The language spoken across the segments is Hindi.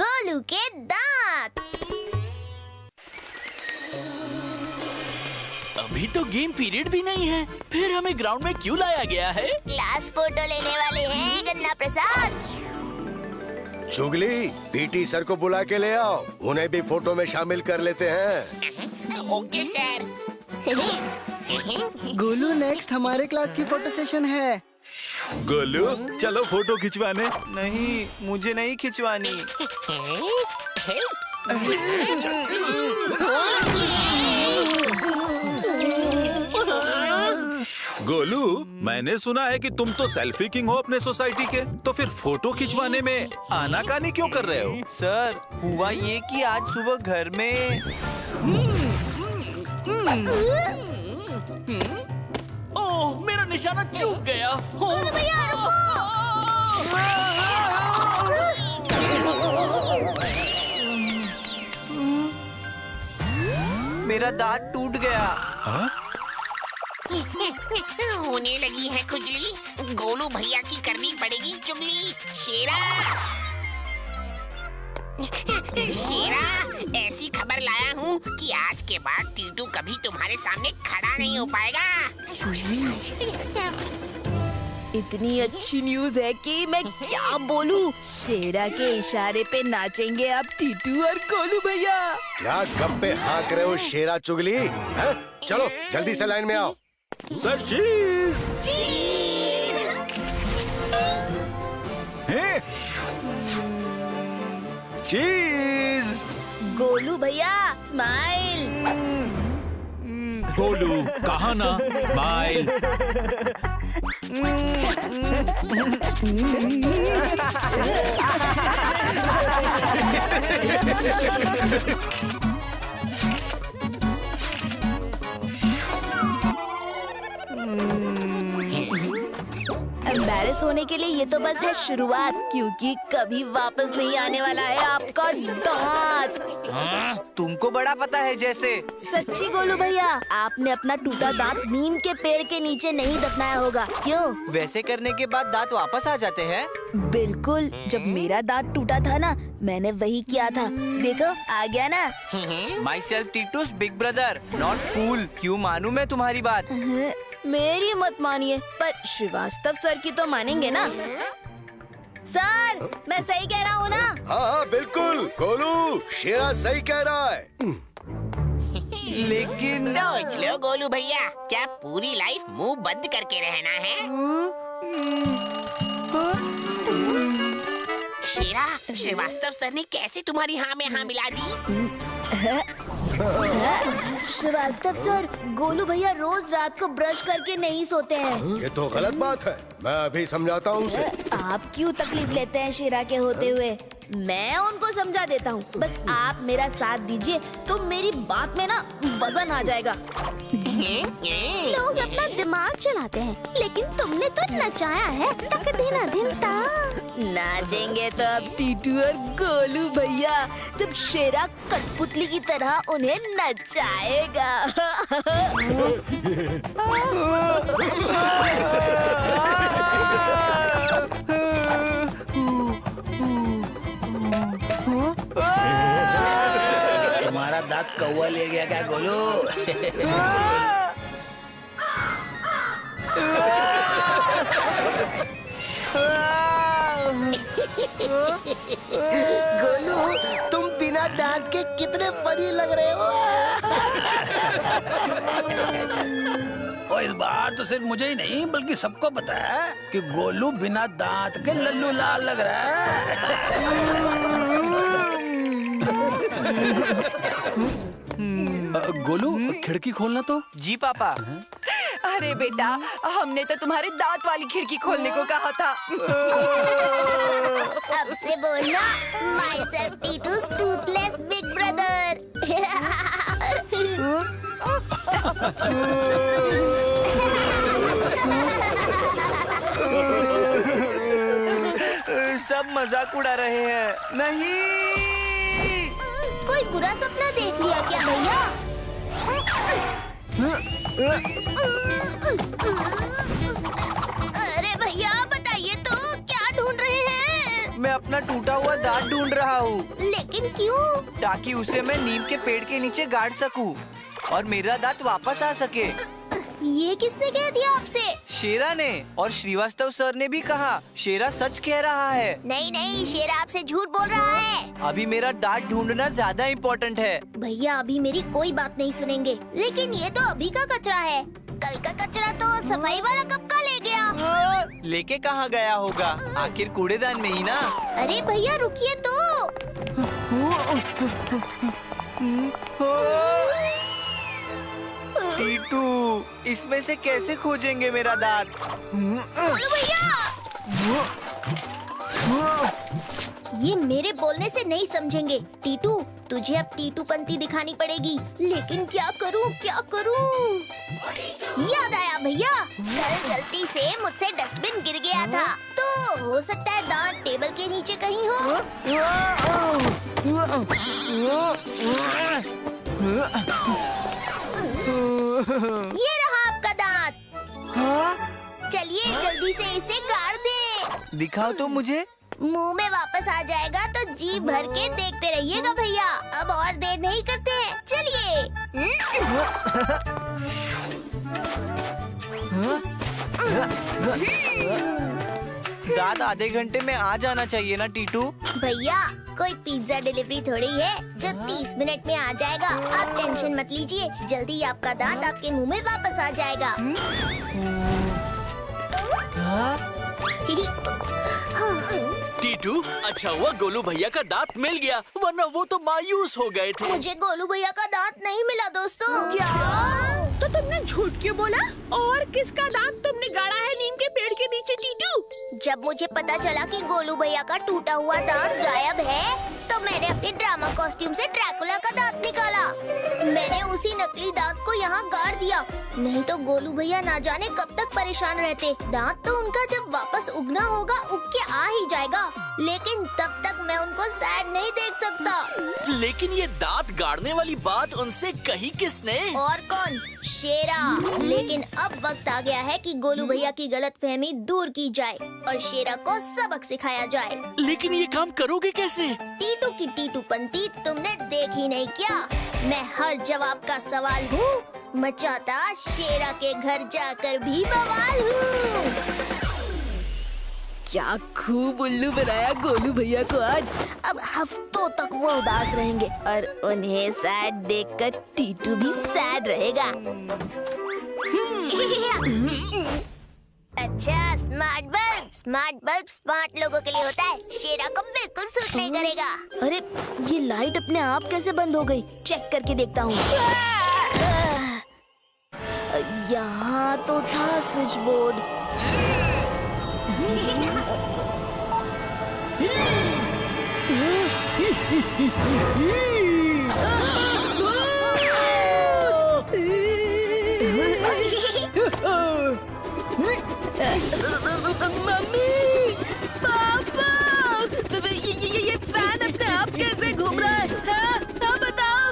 गोलू के दांत। अभी तो गेम पीरियड भी नहीं है, फिर हमें ग्राउंड में क्यों लाया गया है? क्लास फोटो लेने वाले हैं गन्ना प्रसाद। चुगली, पीटी सर को बुला के ले आओ, उन्हें भी फोटो में शामिल कर लेते हैं। Okay sir. गोलू, नेक्स्ट हमारे क्लास की फोटो सेशन है। गोलू, चलो फोटो खिंचवाने। नहीं, मुझे नहीं खिंचवानी। गोलू, मैंने सुना है कि तुम तो सेल्फी किंग हो अपने सोसाइटी के, तो फिर फोटो खिंचवाने में आनाकानी क्यों कर रहे हो? सर, हुआ ये कि आज सुबह घर में ओह, मेरा निशाना चूक गया। गोलू भैया मेरा दांत टूट गया। होने लगी है खुजली। गोलू भैया की करनी पड़ेगी चुगली। शेरा, शेरा, ऐसी खबर लाया हूँ कि आज के बाद टीटू कभी तुम्हारे सामने खड़ा नहीं हो पाएगा। इतनी अच्छी न्यूज है कि मैं क्या बोलूं। शेरा के इशारे पे नाचेंगे अब टीटू और गोलू भैया। क्या गप्पे हाँक रहे हो शेरा चुगली? हैं? चलो जल्दी से लाइन में आओ। सर चीज। चीज। गोलू भैया स्माइल। गोलू, कहा ना स्माइल। एम्बैरेस होने के लिए ये तो बस है शुरुआत, क्योंकि कभी वापस नहीं आने वाला है आपका दांत। तुमको बड़ा पता है जैसे। सच्ची गोलू भैया, आपने अपना टूटा दांत नीम के पेड़ के नीचे नहीं दफनाया होगा, क्यों? वैसे करने के बाद दांत वापस आ जाते हैं। बिल्कुल, जब मेरा दांत टूटा था ना, मैंने वही किया था। देखो आ गया ना। Myself Titu's big brother, not fool. क्यों मानूं मैं तुम्हारी बात? मेरी मत मानिए, पर श्रीवास्तव सर की तो मानेंगे ना। सर, मैं सही कह रहा हूँ ना? हाँ बिल्कुल, गोलू, शेरा सही कह रहा है। लेकिन सोच लो गोलू भैया, क्या पूरी लाइफ मुंह बंद करके रहना है? शेरा, श्रीवास्तव सर ने कैसे तुम्हारी हाँ में हाँ मिला दी? श्रीवास्तव सर, गोलू भैया रोज रात को ब्रश करके नहीं सोते हैं। ये तो गलत बात है, मैं अभी समझाता हूँ उसे। आप क्यों तकलीफ लेते हैं शेरा के होते हुए? मैं उनको समझा देता हूँ, बस आप मेरा साथ दीजिए तो मेरी बात में ना वजन आ जाएगा। लोग अपना दिमाग चलाते हैं, लेकिन तुमने तो नचाया है तक दिन धिनता। नाचेंगे तो अब टीटू और गोलू भैया, जब शेरा कठपुतली की तरह उन्हें नचाएगा। तुम्हारा दांत कौवा ले गया क्या गोलू? गोलू, तुम बिना दांत के कितने फनी लग रहे हो। और इस बार तो सिर्फ मुझे ही नहीं बल्कि सबको पता है कि गोलू बिना दांत के लल्लू लाल लग रहा है। गोलू, खिड़की खोलना तो। जी पापा। अरे बेटा, हमने तो तुम्हारे दांत वाली खिड़की खोलने को कहा था। अब से बोलना, myself Titu's toothless big brother. सब मजाक उड़ा रहे हैं। नहीं, कोई बुरा सपना देख लिया क्या भैया? अरे भैया बताइए तो, क्या ढूंढ रहे हैं? मैं अपना टूटा हुआ दांत ढूंढ रहा हूँ, लेकिन क्यों? ताकि उसे मैं नीम के पेड़ के नीचे गाड़ सकूं और मेरा दांत वापस आ सके। ये किसने कह दिया आपसे? शेरा ने, और श्रीवास्तव सर ने भी कहा शेरा सच कह रहा है। नहीं नहीं, शेरा आपसे झूठ बोल रहा है। अभी मेरा दांत ढूंढना ज्यादा इम्पोर्टेंट है। भैया अभी मेरी कोई बात नहीं सुनेंगे, लेकिन ये तो अभी का कचरा है। कल का कचरा तो सफाई वाला कब का ले गया? हाँ, लेके कहाँ गया होगा? आखिर कूड़ेदान में ही ना। अरे भैया रुकिए तो। टीटू, इसमें से कैसे खोजेंगे मेरा दांत? बोलो भैया। ये मेरे बोलने से नहीं समझेंगे। टीटू, तुझे अब टीटू पंती दिखानी पड़ेगी। लेकिन क्या करूं क्या करूं? याद आया भैया, कल गलती से मुझसे डस्टबिन गिर गया था, तो हो सकता है दांत टेबल के नीचे कहीं हो। ये रहा आपका दांत। हाँ? चलिए जल्दी से इसे गाड़ दें। दिखाओ तो मुझे। मुंह में वापस आ जाएगा तो जी भर के देखते रहिएगा भैया। अब और देर नहीं करते हैं, चलिए। दांत आधे घंटे में आ जाना चाहिए ना टीटू? भैया कोई पिज्जा डिलीवरी थोड़ी है जो 30 मिनट में आ जाएगा। आप टेंशन मत लीजिए, जल्दी आपका दांत आपके मुंह में वापस आ जाएगा। टीटू, अच्छा हुआ गोलू भैया का दांत मिल गया, वरना वो तो मायूस हो गए थे। मुझे गोलू भैया का दांत नहीं मिला दोस्तों। क्या? तो तुमने झूठ क्यों बोला? और किसका दांत तुमने गाड़ा है नीम के पेड़ के नीचे टीटू? जब मुझे पता चला कि गोलू भैया का टूटा हुआ दांत गायब है, तो मैंने अपने ड्रामा कॉस्ट्यूम से ड्रैकुला का दांत निकाला। मैंने उसी नकली दांत को यहाँ गाड़ दिया, नहीं तो गोलू भैया ना जाने कब तक परेशान रहते। दांत तो उनका जब वापस उगना होगा उग के आ ही जाएगा, लेकिन तब तक मैं उनको सैड नहीं देख सकता। लेकिन ये दांत गाड़ने वाली बात उनसे कही किसने? और कौन? शेरा। लेकिन अब वक्त आ गया है कि गोलू भैया की गलतफहमी दूर की जाए और शेरा को सबक सिखाया जाए। लेकिन ये काम करोगे कैसे? टीटू की टीटू पंती तुमने देखी नहीं क्या? मैं हर जवाब का सवाल हूँ, मचाता शेरा के घर जाकर भी बवाल हूँ। क्या खूब उल्लू बनाया गोलू भैया को आज। अब हफ्तों तक वो उदास रहेंगे और उन्हें सैड देखकर टीटू भी सैड रहेगा। अच्छा, स्मार्ट बल्ब स्मार्ट लोगों के लिए होता है, शेरा को बिल्कुल सूट नहीं करेगा। अरे ये लाइट अपने आप कैसे बंद हो गई? चेक करके देखता हूँ। यहाँ तो था स्विच बोर्ड। मम्मी, पापा, ये फैन अपने आप कैसे घूम रहा है? हाँ, बताओ।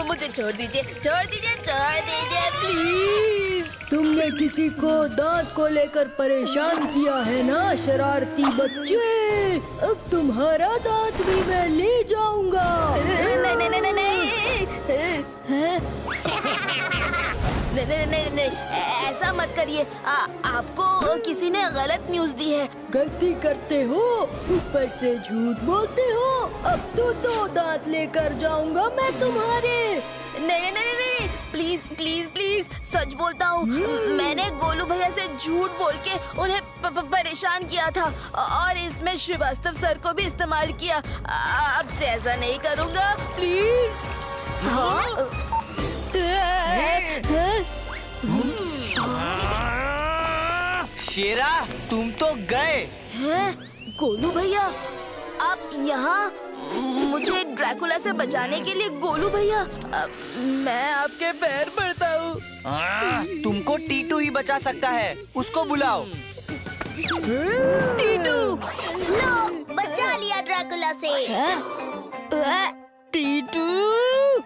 मुझे छोड़ दीजिए प्लीज। तुमने किसी को दांत को लेकर परेशान किया है ना शरारती बच्चे? अब तुम्हारा दांत भी मैं ले जाऊंगा। नहीं, ऐसा मत करिए। आपको किसी ने गलत न्यूज़ दी है। गलती करते हो, ऊपर से झूठ बोलते हो। अब तो 2 दांत लेकर जाऊंगा मैं तुम्हारे। नहीं, प्लीज सच बोलता हूँ। मैंने गोलू भैया से झूठ बोल के उन्हें परेशान किया था और इसमें श्रीवास्तव सर को भी इस्तेमाल किया। अब से ऐसा नहीं करूँगा, प्लीज। शेरा, तुम तो गए। हैं? गोलू भैया, आप यहाँ? मुझे ड्रैकुला से बचाने के लिए गोलू भैया, मैं आपके पैर पड़ता हूँ। तुमको टीटू ही बचा सकता है, उसको बुलाओ। टीटू, लो ड्रैकुला से। टीटू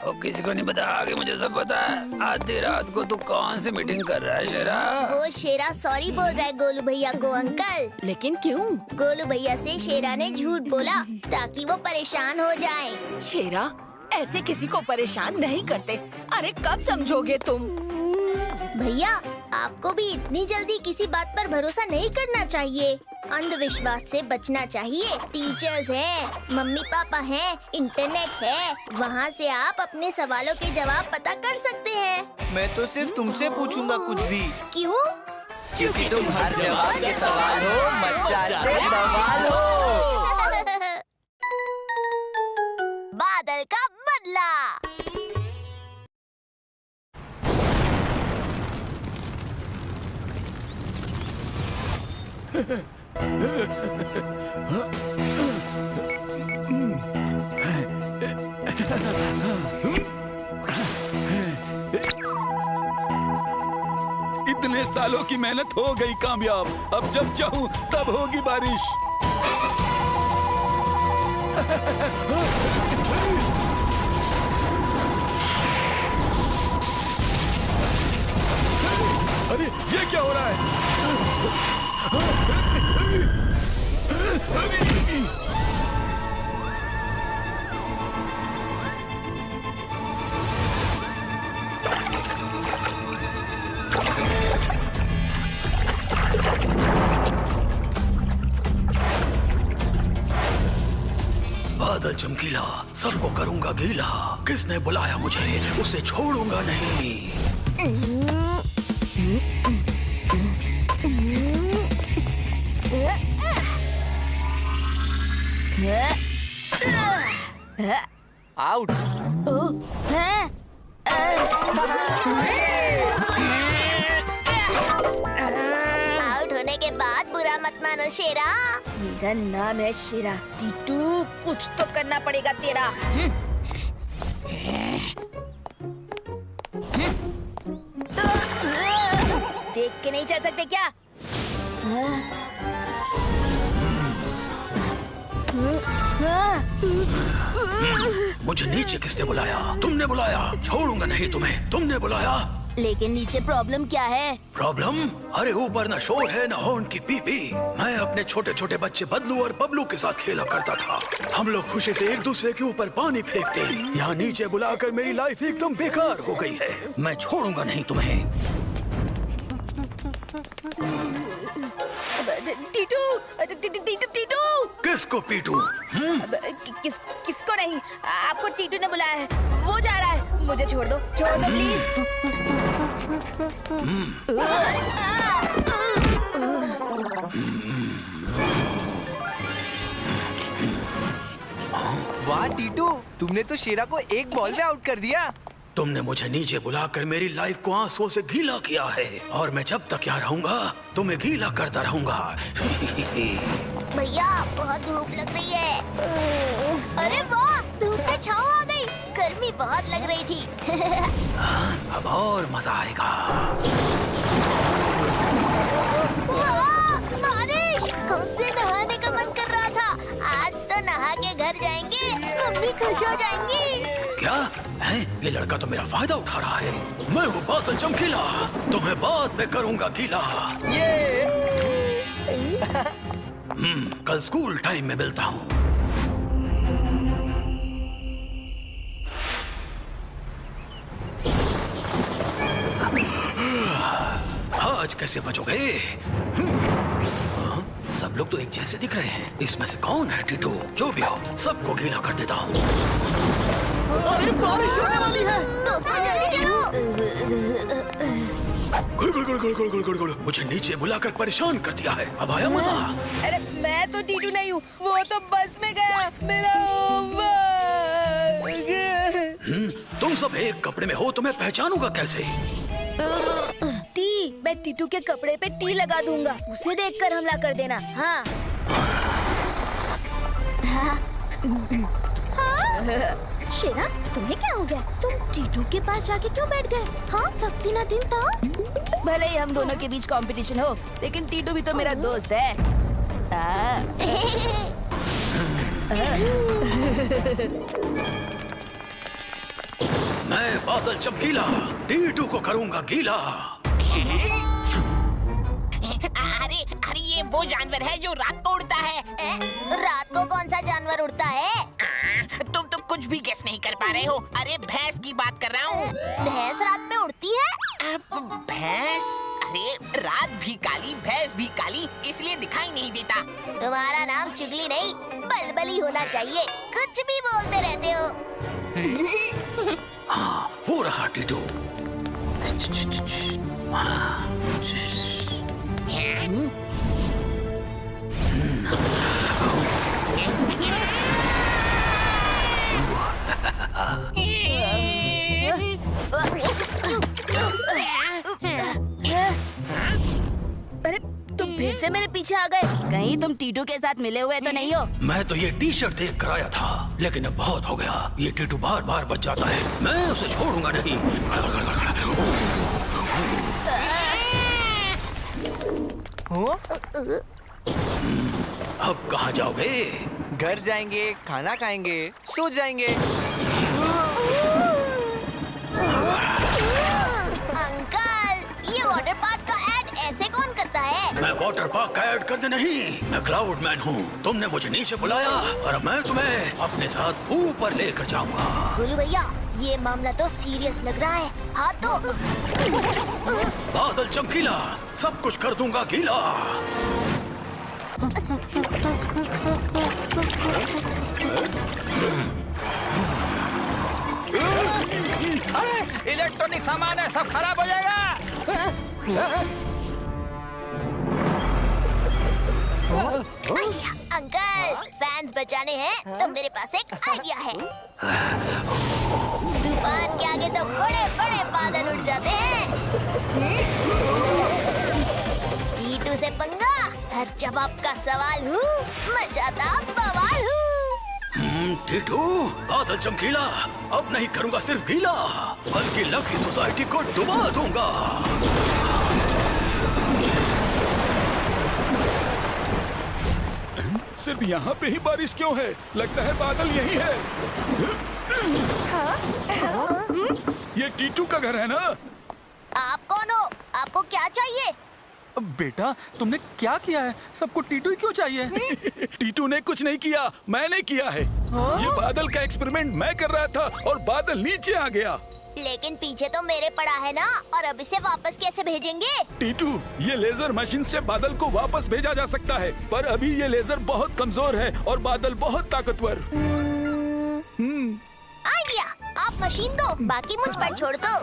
और किसी को नहीं पता, आगे मुझे सब पता है। आधी रात को तू कौन सी मीटिंग कर रहा है शेरा? वो शेरा सॉरी बोल रहा है गोलू भैया को अंकल। लेकिन क्यों? गोलू भैया से शेरा ने झूठ बोला ताकि वो परेशान हो जाए। शेरा ऐसे किसी को परेशान नहीं करते। अरे कब समझोगे तुम? भैया आपको भी इतनी जल्दी किसी बात पर भरोसा नहीं करना चाहिए। अंधविश्वास से बचना चाहिए। टीचर्स हैं, मम्मी पापा हैं, इंटरनेट है, वहाँ से आप अपने सवालों के जवाब पता कर सकते हैं। मैं तो सिर्फ तुमसे पूछूंगा कुछ भी। क्यों? क्योंकि तुम हर जवाब के सवाल हो, मचाते बवाल हो। बादल का बदला। इतने सालों की मेहनत हो गई कामयाब। अब जब चाहूं तब होगी बारिश। अरे ये क्या हो रहा है? बादल चमकीला, सबको करूंगा गीला। किसने बुलाया मुझे, उसे छोड़ूंगा नहीं। आउट। आउट होने के बाद बुरा मत मानो शेरा। मेरा नाम है शेरा। टीटू कुछ तो करना पड़ेगा तेरा। देख के नहीं चल सकते क्या? मुझे नीचे किसने बुलाया? तुमने बुलाया। छोड़ूंगा नहीं तुम्हें। तुमने बुलाया। लेकिन नीचे प्रॉब्लम क्या है? प्रॉब्लम? अरे ऊपर ना शोर है ना हॉर्न की पीपी। मैं अपने छोटे छोटे बच्चे बदलू और बबलू के साथ खेला करता था। हम लोग खुशी से एक दूसरे के ऊपर पानी फेंकते। यहाँ नीचे बुलाकर मेरी लाइफ एकदम बेकार हो गई है। मैं छोड़ूंगा नहीं तुम्हें। टीटू टीटू किसको पीटू? किसको नहीं, आपको टीटू ने बुलाया है। वो जा रहा है। मुझे छोड़ दो प्लीज। वाह टीटू, तुमने तो शेरा को एक बॉल में आउट कर दिया। तुमने मुझे नीचे बुलाकर मेरी लाइफ को आंसुओं से गीला किया है और मैं जब तक यहाँ रहूंगा तुम्हें गीला करता रहूंगा। भैया बहुत धूप लग रही है। अरे वाह, धूप से छाँव आ गई। गर्मी बहुत लग रही थी। अब और मजा आएगा। वाह, बारिश! कब से नहाने का मन कर रहा था। आज तो नहा के घर जाएंगे, मम्मी खुश हो जाएंगी। क्या है? ये लड़का तो मेरा फायदा उठा रहा है। मैं हूँ बादल चमकीला, तुम्हें बाद में करूंगा गीला। कल स्कूल टाइम में मिलता हूँ। आज कैसे बचोगे? सब लोग तो एक जैसे दिख रहे हैं। इसमें से कौन है टीटू? जो भी हो, सबको गीला कर देता हूँ। अरे बारिश होने वाली है। दोस्तों जल्दी चलो। गुड़ गुड़ गुड़ गुड़ गुड़ गुड़ गुड़ गुड़। मुझे नीचे बुलाकर परेशान कर दिया है। अब आया मजा। अरे मैं तो टीटू नहीं हूँ, वो तो बस में गया। मेरा तुम सब एक कपड़े में हो तो मैं पहचानूंगा कैसे? टी, मैं टीटू के कपड़े पे टी लगा दूंगा। उसे देखकर हमला कर देना। हाँ। शेरा, तुम्हें क्या हो गया? तुम टीटू के पास जाके क्यों बैठ गए? हाँ, सख्ती ना दिन था। भले ही हम दोनों के बीच कंपटीशन हो, लेकिन टीटू भी तो मेरा दोस्त है। मैं बादल चमकीला टीटू को करूंगा गीला। अरे अरे ये वो जानवर है जो रात को उड़ता है। रात को कौन सा जानवर उड़ता है? तुम तो कुछ भी गेस नहीं कर पा रहे हो। अरे भैंस की बात कर रहा हूँ। भैंस रात में उड़ती है? भैंस? अरे रात भी काली भैंस भी काली, इसलिए दिखाई नहीं देता। तुम्हारा नाम चुगली नहीं बलबली होना चाहिए, कुछ भी बोलते रहते हो। हाँ, वो रहा टीटू। अरे तुम फिर से मेरे पीछे आ गए। कहीं तुम टीटू के साथ मिले हुए तो नहीं हो? मैं तो ये टी शर्ट देख कर आया था, लेकिन अब बहुत हो गया। ये टीटू बार बार बच जाता है, मैं उसे छोड़ूंगा नहीं। अब कहाँ जाओगे? घर जाएंगे, खाना खाएंगे, सो जाएंगे। अंकल, ये वाटर पार्क का ऐड ऐसे कौन करता है? मैं वाटर पार्क का ऐड करते नहीं, मैं क्लाउड मैन हूँ। तुमने मुझे नीचे बुलाया और अब मैं तुम्हें अपने साथ ऊपर लेकर जाऊंगा। गोलू भैया, ये मामला तो सीरियस लग रहा है। हाँ तो बादल चमकीला, सब कुछ कर दूंगा गीला। अरे इलेक्ट्रॉनिक सामान है, सब खराब हो जाएगा। अंकल, फैंस बचाने हैं तो मेरे पास एक आइडिया है। तूफान के आगे तो बड़े बड़े बादल उड़ जाते हैं। टीटू से पंगा, हर जवाब का सवाल हूँ, मचाता बवाल हूँ। टीटू, बादल चमकीला, अब नहीं करूंगा सिर्फ गीला, बल्कि लकी सोसाइटी को डुबा दूंगा। सिर्फ यहाँ पे ही बारिश क्यों है? लगता है बादल यही है। ये टीटू का घर है ना? आप कौन हो? आपको क्या चाहिए? बेटा, तुमने क्या किया है? सबको टीटू ही क्यों चाहिए? टीटू ने कुछ नहीं किया, मैंने किया है। ये बादल का एक्सपेरिमेंट मैं कर रहा था और बादल नीचे आ गया। लेकिन पीछे तो मेरे पड़ा है ना, और अब इसे वापस कैसे भेजेंगे? टीटू, ये लेजर मशीन से बादल को वापस भेजा जा सकता है, पर अभी ये लेजर बहुत कमजोर है और बादल बहुत ताकतवर। आइडिया, आप मशीन दो, बाकी मुझ पर छोड़ दो।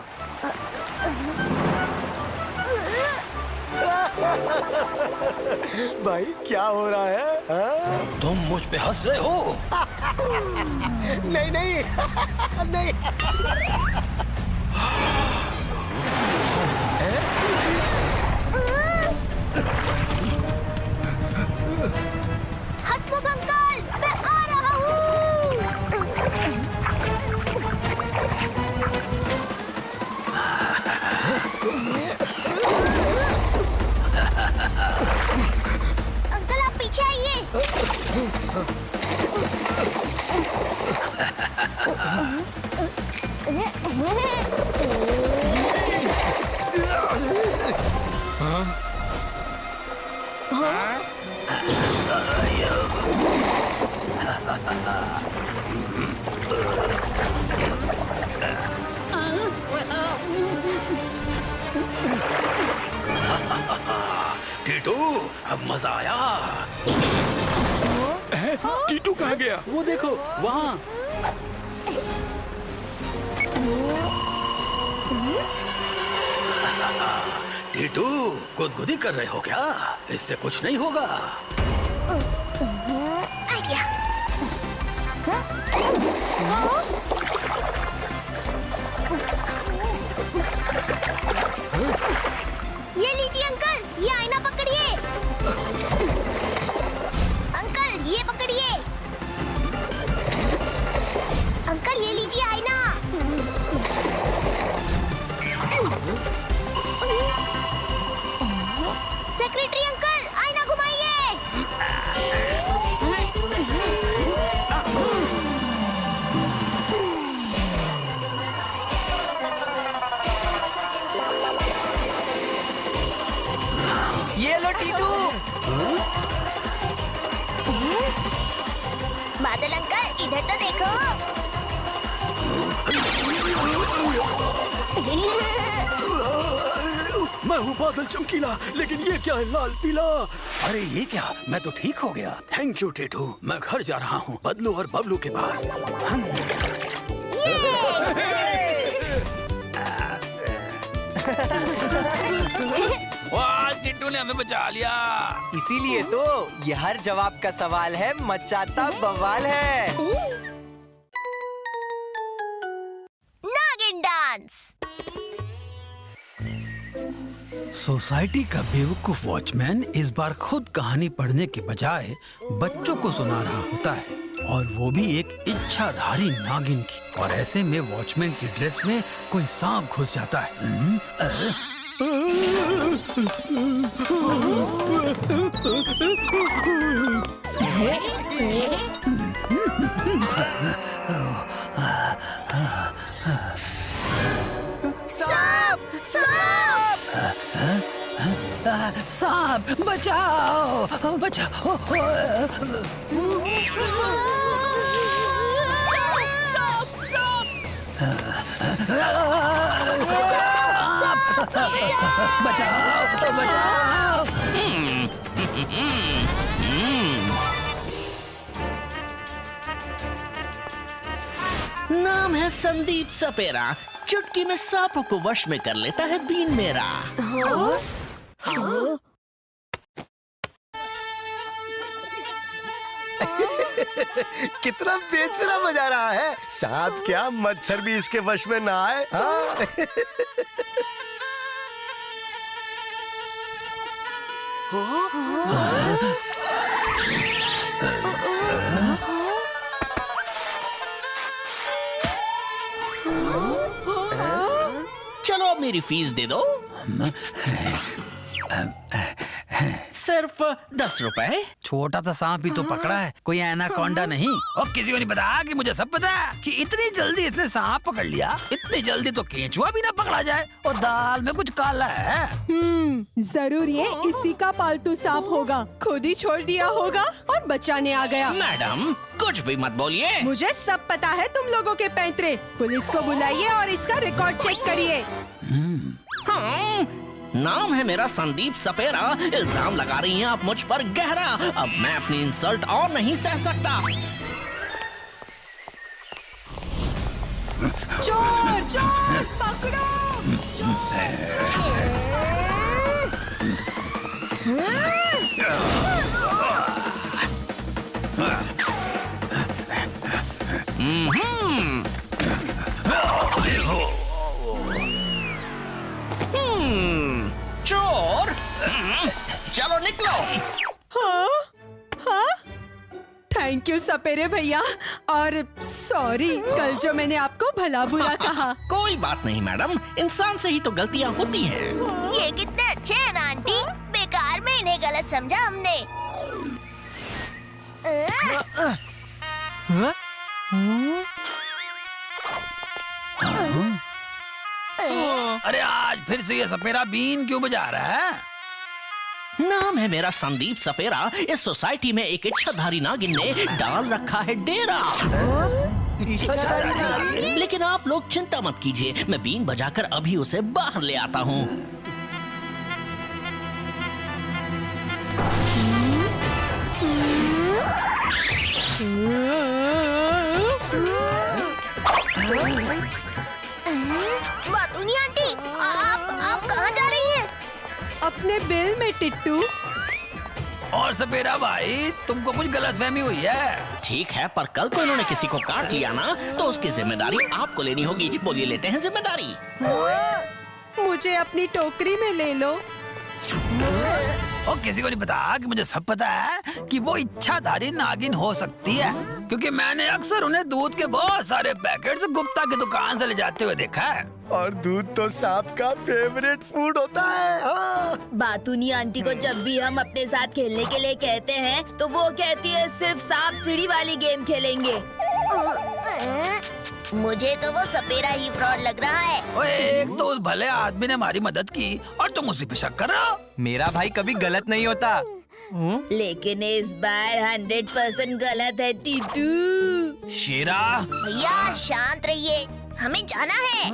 भाई क्या हो रहा है? हाँ? तुम मुझ पे हंस रहे हो? नहीं नहीं नहीं। हंसमुख अंकल, मैं आ रहा हूँ। अंकल, आप पीछे आइए। टीटू, अब मजा आया। टीटू कहाँ गया? वो देखो वहाँ। टीटू, गुदगुदी कर रहे हो क्या? इससे कुछ नहीं होगा। आइडिया। ये लीजिए अंकल, ये आईना पकड़िए। अंकल, ये पकड़िए। अंकल, ये लीजिए आईना। सेक्रेटरी अंकल, आईना घुमाइए। इधर तो देखो। मैं हूँ बादल चमकीला, लेकिन ये क्या है लाल पीला? अरे ये क्या, मैं तो ठीक हो गया। Thank you tattoo. मैं घर जा रहा हूँ बदलू और बबलू के पास। वाह, टिट्टू ने हमें बचा लिया। इसीलिए तो ये हर जवाब का सवाल है, मचाता बवाल है। नागिन डांस। सोसाइटी का बेवकूफ वॉचमैन इस बार खुद कहानी पढ़ने के बजाय बच्चों को सुना रहा होता है, और वो भी एक इच्छाधारी नागिन की। और ऐसे में वॉचमैन की ड्रेस में कोई सांप घुस जाता है। सांप! सांप! सांप बचाओ, बचाओ। बचाओ, बचाओ। नाम है संदीप सपेरा। चुटकी में सांपों को वश में कर लेता है बीन मेरा। कितना बेसुरा बजा रहा है। सांप क्या, मच्छर भी इसके वश में ना आए। हाँ? चलो अब मेरी फीस दे दो। सिर्फ 10 रुपए। छोटा सा सांप ही तो पकड़ा है, कोई एनाकोंडा नहीं। और किसी को नहीं पता कि मुझे सब पता है कि इतनी जल्दी इसने सांप पकड़ लिया। इतनी जल्दी तो केंचुआ भी ना पकड़ा जाए। और दाल में कुछ काला है। जरूर ये इसी का पालतू सांप होगा। खुद ही छोड़ दिया होगा और बचाने आ गया। मैडम कुछ भी मत बोलिए। मुझे सब पता है तुम लोगों के पैंतरे। पुलिस को बुलाइए और इसका रिकॉर्ड चेक करिए। नाम है मेरा संदीप सपेरा। इल्जाम लगा रही हैं आप मुझ पर गहरा। अब मैं अपनी इंसल्ट और नहीं सह सकता। चोर चोर पकड़ो, चोर, चलो निकलो। हाँ हाँ, थैंक यू सपेरे भैया। और सॉरी कल जो मैंने आपको भला बुरा कहा। कोई बात नहीं मैडम, इंसान से ही तो गलतियाँ होती हैं। ये कितने अच्छे हैं ना आंटी। बेकार में इन्हें गलत समझा हमने। अरे आज फिर से ये सपेरा बीन क्यों बजा रहा है? नाम है मेरा संदीप सपेरा। इस सोसाइटी में एक इच्छाधारी नागिन ने डाल रखा है डेरा। लेकिन आप लोग चिंता मत कीजिए, मैं बीन बजाकर अभी उसे बाहर ले आता हूँ। बातूनी आंटी, आप कहाँ जा रही हैं? अपने बिल में टिट्टू। और सपेरा भाई, तुमको कुछ गलतफहमी हुई है। ठीक है, पर कल को इन्होंने किसी को काट लिया ना, तो उसकी जिम्मेदारी आपको लेनी होगी। बोलिए, लेते हैं जिम्मेदारी? मुझे अपनी टोकरी में ले लो। और किसी को नहीं पता कि मुझे सब पता है कि वो इच्छाधारी नागिन हो सकती है, क्योंकि मैंने अक्सर उन्हें दूध के बहुत सारे पैकेट्स गुप्ता की दुकान से ले जाते हुए देखा है। और दूध तो सांप का फेवरेट फूड होता है। हाँ। बातूनी आंटी को जब भी हम अपने साथ खेलने के लिए कहते हैं तो वो कहती है सिर्फ सांप सीढ़ी वाली गेम खेलेंगे। मुझे तो वो सपेरा ही फ्रॉड लग रहा है। ओए, एक तो उस भले आदमी ने हमारी मदद की और तुम उसी पे शक कर रहे हो। मेरा भाई कभी गलत नहीं होता। लेकिन इस बार 100% गलत है टीटू। शेरा। भैया शांत रहिए, हमें जाना है।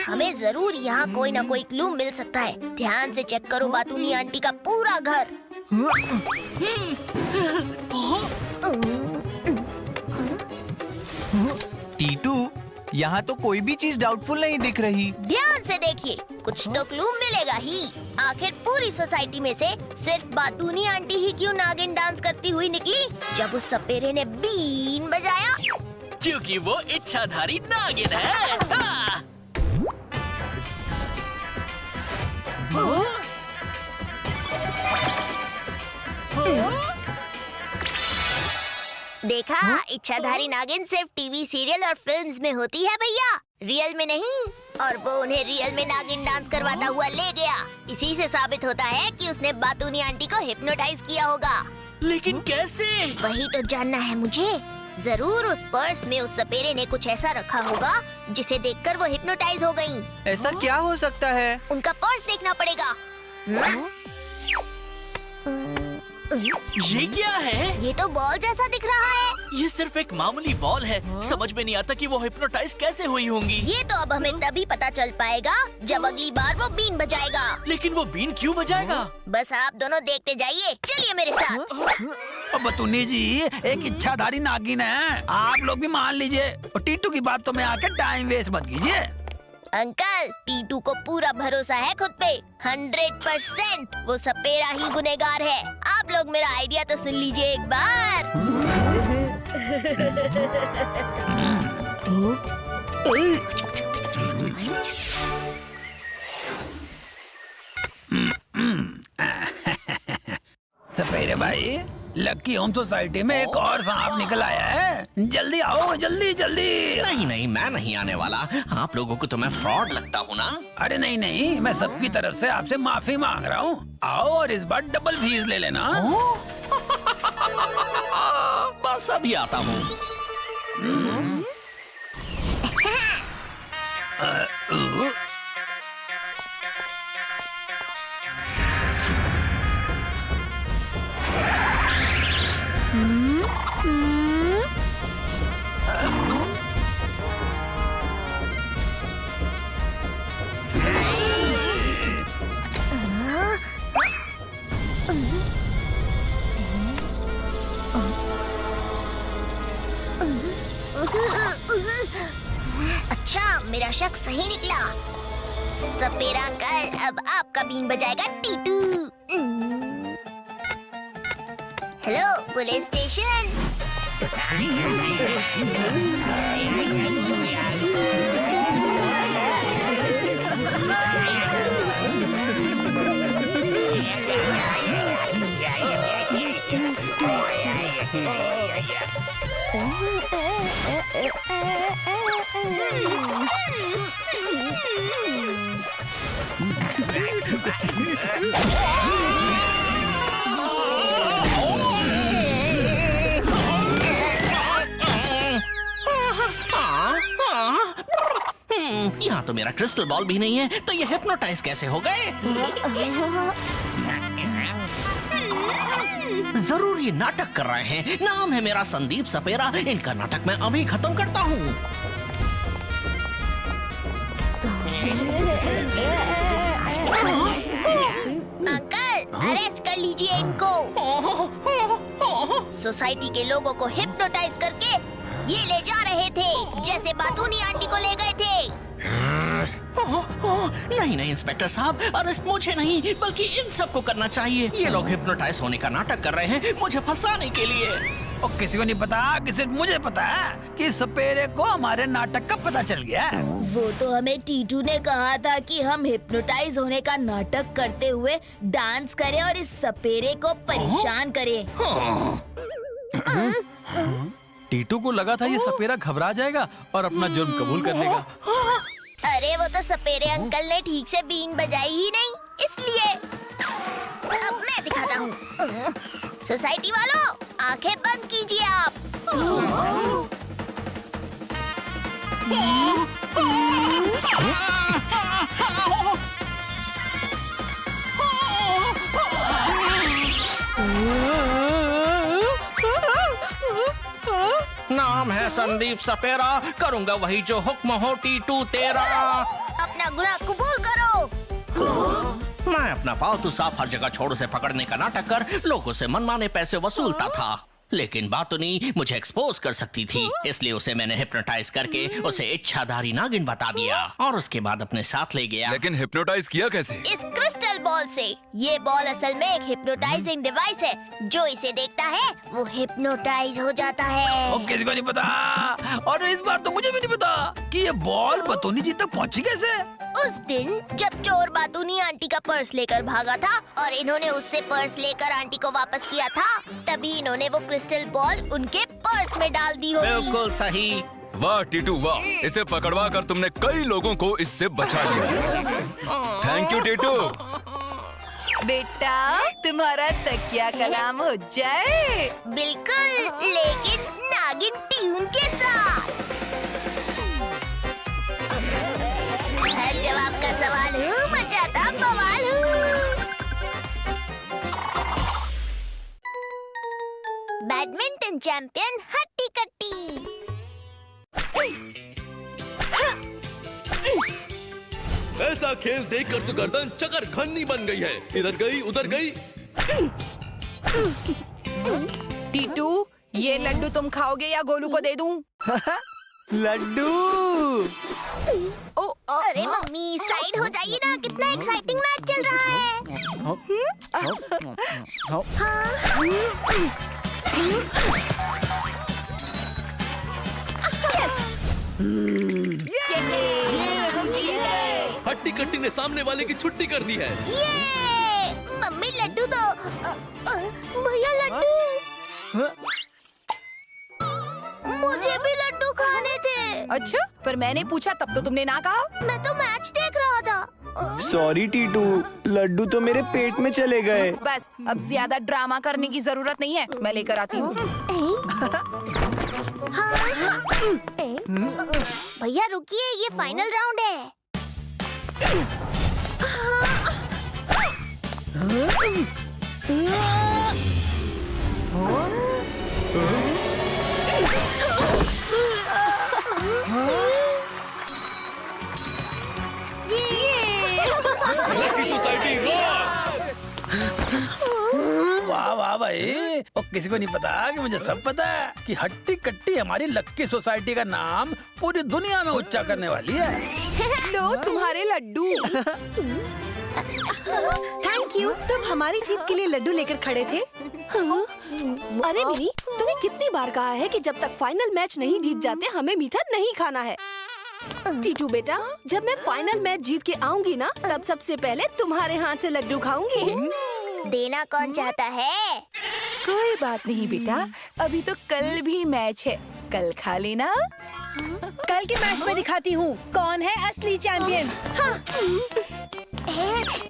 हमें जरूर यहाँ कोई ना कोई क्लू मिल सकता है। ध्यान से चेक करो बातूनी आंटी का पूरा घर। टीटू, यहाँ तो कोई भी चीज डाउटफुल नहीं दिख रही। ध्यान से देखिए, कुछ तो क्लू मिलेगा ही। आखिर पूरी सोसाइटी में से सिर्फ बातूनी आंटी ही क्यों नागिन डांस करती हुई निकली जब उस सपेरे ने बीन बजाया? क्योंकि वो इच्छाधारी नागिन है। हाँ। देखा, इच्छाधारी नागिन सिर्फ टीवी सीरियल और फिल्म्स में होती है भैया, रियल में नहीं। और वो उन्हें रियल में नागिन डांस करवाता हुआ ले गया। इसी से साबित होता है कि उसने बातूनी आंटी को हिप्नोटाइज किया होगा। लेकिन कैसे? वही तो जानना है मुझे। जरूर उस पर्स में उस सपेरे ने कुछ ऐसा रखा होगा जिसे देखकर वो हिप्नोटाइज हो गयी। ऐसा क्या हो सकता है? उनका पर्स देखना पड़ेगा। ये क्या है? ये तो बॉल जैसा दिख रहा है। ये सिर्फ एक मामूली बॉल है। समझ में नहीं आता कि वो हिप्नोटाइज कैसे हुई होंगी। ये तो अब हमें तभी पता चल पाएगा जब अगली बार वो बीन बजाएगा। लेकिन वो बीन क्यों बजाएगा? बस आप दोनों देखते जाइए, चलिए मेरे साथ। बतूनी जी एक इच्छाधारी नागिन है, आप लोग भी मान लीजिए। और टीटू की बातों में आके टाइम वेस्ट मत कीजिए। अंकल, टीटू को पूरा भरोसा है खुद पे। 100% वो सपेरा ही गुनहगार है। आप लोग मेरा आइडिया तो सुन लीजिए एक बार। सपेरे भाई, लक्की होम सोसाइटी में एक और सांप निकल आया है। जल्दी आओ, जल्दी जल्दी। नहीं नहीं, मैं नहीं आने वाला। आप लोगों को तो मैं फ्रॉड लगता हूँ ना? अरे नहीं नहीं, मैं सबकी तरफ से आपसे माफी मांग रहा हूँ। आओ और इस बार डबल फीस ले लेना। बस अभी आता हूँ। अच्छा, मेरा शक सही निकला। सपेरा अंकल, अब आपका बीन बजाएगा टीटू। Hello police station. यहाँ तो मेरा क्रिस्टल बॉल भी नहीं है, तो ये हिप्नोटाइज कैसे हो गए? जरूर ये नाटक कर रहे हैं। नाम है मेरा संदीप सपेरा। इनका नाटक मैं अभी खत्म करता हूँ। अंकल, अरेस्ट कर लीजिए इनको। सोसाइटी के लोगों को हिप्नोटाइज करके ये ले जा रहे थे, जैसे बातूनी आंटी को ले गए थे। नहीं नहीं इंस्पेक्टर साहब, अरेस्ट मुझे नहीं बल्कि इन सबको करना चाहिए। ये लोग हिप्नोटाइज होने का नाटक कर रहे हैं मुझे फंसाने के लिए। और किसी को नहीं पता कि सिर्फ मुझे पता है कि सपेरे को हमारे नाटक का पता चल गया। वो तो हमें टीटू ने कहा था कि हम हिप्नोटाइज होने का नाटक करते हुए डांस करें और इस सपेरे को परेशान करें। टीटू को लगा था ये सपेरा घबरा जाएगा और अपना जुर्म कबूल कर लेगा। अरे वो तो सपेरे अंकल ने ठीक से बीन बजाई ही नहीं, इसलिए। अब मैं दिखाता हूँ। सोसाइटी वालों, आंखें बंद कीजिए आप। नाम है संदीप सपेरा, करूँगा वही जो हुक्म हो टीटू तेरा। अपना गुनाह कबूल करो। मैं अपना पालतू सांप हर जगह छोड़ से पकड़ने का नाटक कर लोगों से मनमाने पैसे वसूलता था, लेकिन बातुनी मुझे एक्सपोज कर सकती थी, इसलिए उसे मैंने हिप्नोटाइज करके उसे इच्छाधारी नागिन बता दिया और उसके बाद अपने साथ ले गया। लेकिन हिप्नोटाइज किया कैसे? इस क्रिस्टल बॉल से। ये बॉल असल में एक हिप्नोटाइजिंग डिवाइस है, जो इसे देखता है वो हिप्नोटाइज हो जाता है। ओ, किसी को नहीं पता, और इस बार तो मुझे भी नहीं पता कि ये बॉल बतौनी जी तक पहुंची कैसे। उस दिन जब चोर बातूनी आंटी का पर्स लेकर भागा था और इन्होंने उससे पर्स लेकर आंटी को वापस किया था, तभी इन्होंने वो क्रिस्टल बॉल उनके पर्स में डाल दी होगी। बिल्कुल सही। वाह टीटू वाह, इसे पकड़वा कर तुमने कई लोगों को इससे बचा लिया। Thank you Titu. बेटा तुम्हारा तकिया कलाम हो जाए। बिल्कुल, लेकिन नागिन टीम के साथ। हर जवाब का सवाल हूँ, मचाता बवाल हूँ। बैडमिंटन चैंपियन हट्टी कट्टी। ऐसा खेल देखकर तो गर्दन चकर खन्नी बन गई है, इधर गई उधर गई। टीटू, ये लड्डू तुम खाओगे या गोलू को दे दूं? लड्डू। अरे मम्मी साइड हो जाइए ना, कितना एक्साइटिंग मैच चल रहा है। हट्टी कट्टी ने सामने वाले की छुट्टी कर दी है। ये मम्मी लड्डू दो। भैया लड्डू। मुझे भी लड्डू खाने थे। अच्छा, पर मैंने पूछा तब तो तुमने ना कहा। मैं तो मैच देख रहा था। सॉरी टीटू, लड्डू तो मेरे पेट में चले गए। बस अब ज्यादा ड्रामा करने की जरूरत नहीं है, मैं लेकर आती हूँ। भैया रुकिए, ये फाइनल राउंड है। Lucky society rocks. वाह वाह भाई, और किसी को नहीं पता कि मुझे सब पता है कि हट्टी कट्टी हमारी लक्की सोसाइटी का नाम पूरी दुनिया में ऊंचा करने वाली है। लो तुम्हारे लड्डू। Thank you. तुम हमारी जीत के लिए लड्डू लेकर खड़े थे। अरे मिनी, तुम्हें कितनी बार कहा है कि जब तक फाइनल मैच नहीं जीत जाते हमें मीठा नहीं खाना है। टीटू बेटा, जब मैं फाइनल मैच जीत के आऊंगी ना, तब सबसे पहले तुम्हारे हाथ से लड्डू खाऊंगी। देना कौन चाहता है? कोई बात नहीं बेटा, अभी तो कल भी मैच है, कल खा लेना। कल के मैच में दिखाती हूँ कौन है असली चैंपियन।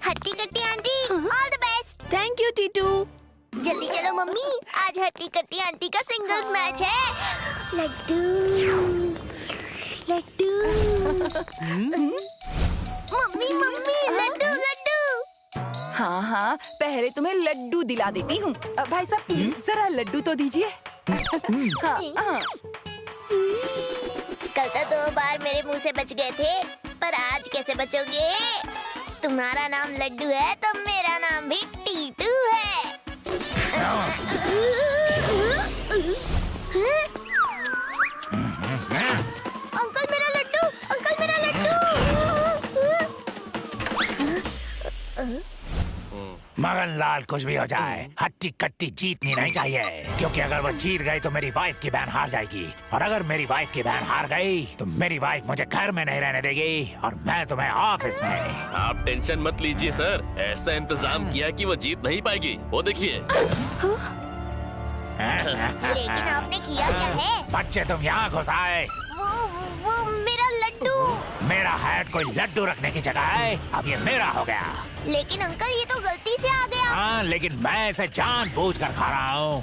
हट्टी कट्टी aunty, all the best. Thank you Titu. जल्दी चलो मम्मी, आज हट्टी कट्टी आंटी का सिंगल्स मैच है। लड्डू लड्डू। मम्मी मम्मी लड्डू लड्डू। हाँ हाँ, पहले तुम्हें लड्डू दिला देती हूँ। भाई साहब जरा लड्डू तो दीजिए। हाँ, हाँ। कल तो 2 बार मेरे मुंह से बच गए थे, पर आज कैसे बचोगे? तुम्हारा नाम लड्डू है तो मेरा नाम भी टीटू है। अंकल मेरा लड्डू, अंकल मेरा लड्डू। मगन लाल कुछ भी हो जाए, हट्टी कट्टी जीतनी नहीं चाहिए, क्योंकि अगर वो जीत गई तो मेरी वाइफ की बहन हार जाएगी, और अगर मेरी वाइफ की बहन हार गई तो मेरी वाइफ मुझे घर में नहीं रहने देगी और मैं तुम्हें ऑफिस में। आप टेंशन मत लीजिए सर, ऐसा इंतजाम किया कि वो जीत नहीं पाएगी, वो देखिए। लेकिन आपने किया क्या है? बच्चे तुम यहाँ घुस आए। वो मेरा लड्डू। मेरा हैट कोई लड्डू रखने की जगह है, अब ये मेरा हो गया। लेकिन अंकल ये तो गलती से आ गया। हाँ, लेकिन मैं इसे जानबूझकर खा रहा हूँ।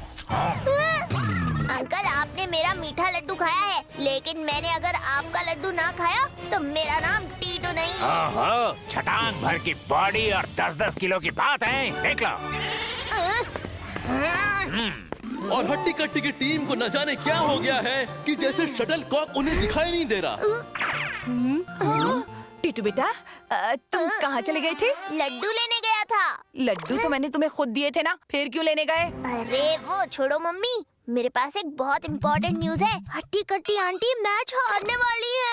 अंकल आपने मेरा मीठा लड्डू खाया है, लेकिन मैंने अगर आपका लड्डू ना खाया तो मेरा नाम टीटू नहीं। ओहो, छटांग भर की बॉडी और 10-10 किलो की बात है, देख लो। और हट्टी कट्टी की टीम को न जाने क्या हो गया है कि जैसे शटल कॉक उन्हें दिखाई नहीं दे रहा। टीटू बेटा, तुम कहाँ चले गए थे? लड्डू लेने गया था। लड्डू तो मैंने तुम्हें खुद दिए थे ना, फिर क्यों लेने गए? अरे वो छोड़ो मम्मी, मेरे पास एक बहुत इम्पोर्टेंट न्यूज़ है। हट्टी कट्टी आंटी मैच हारने वाली है।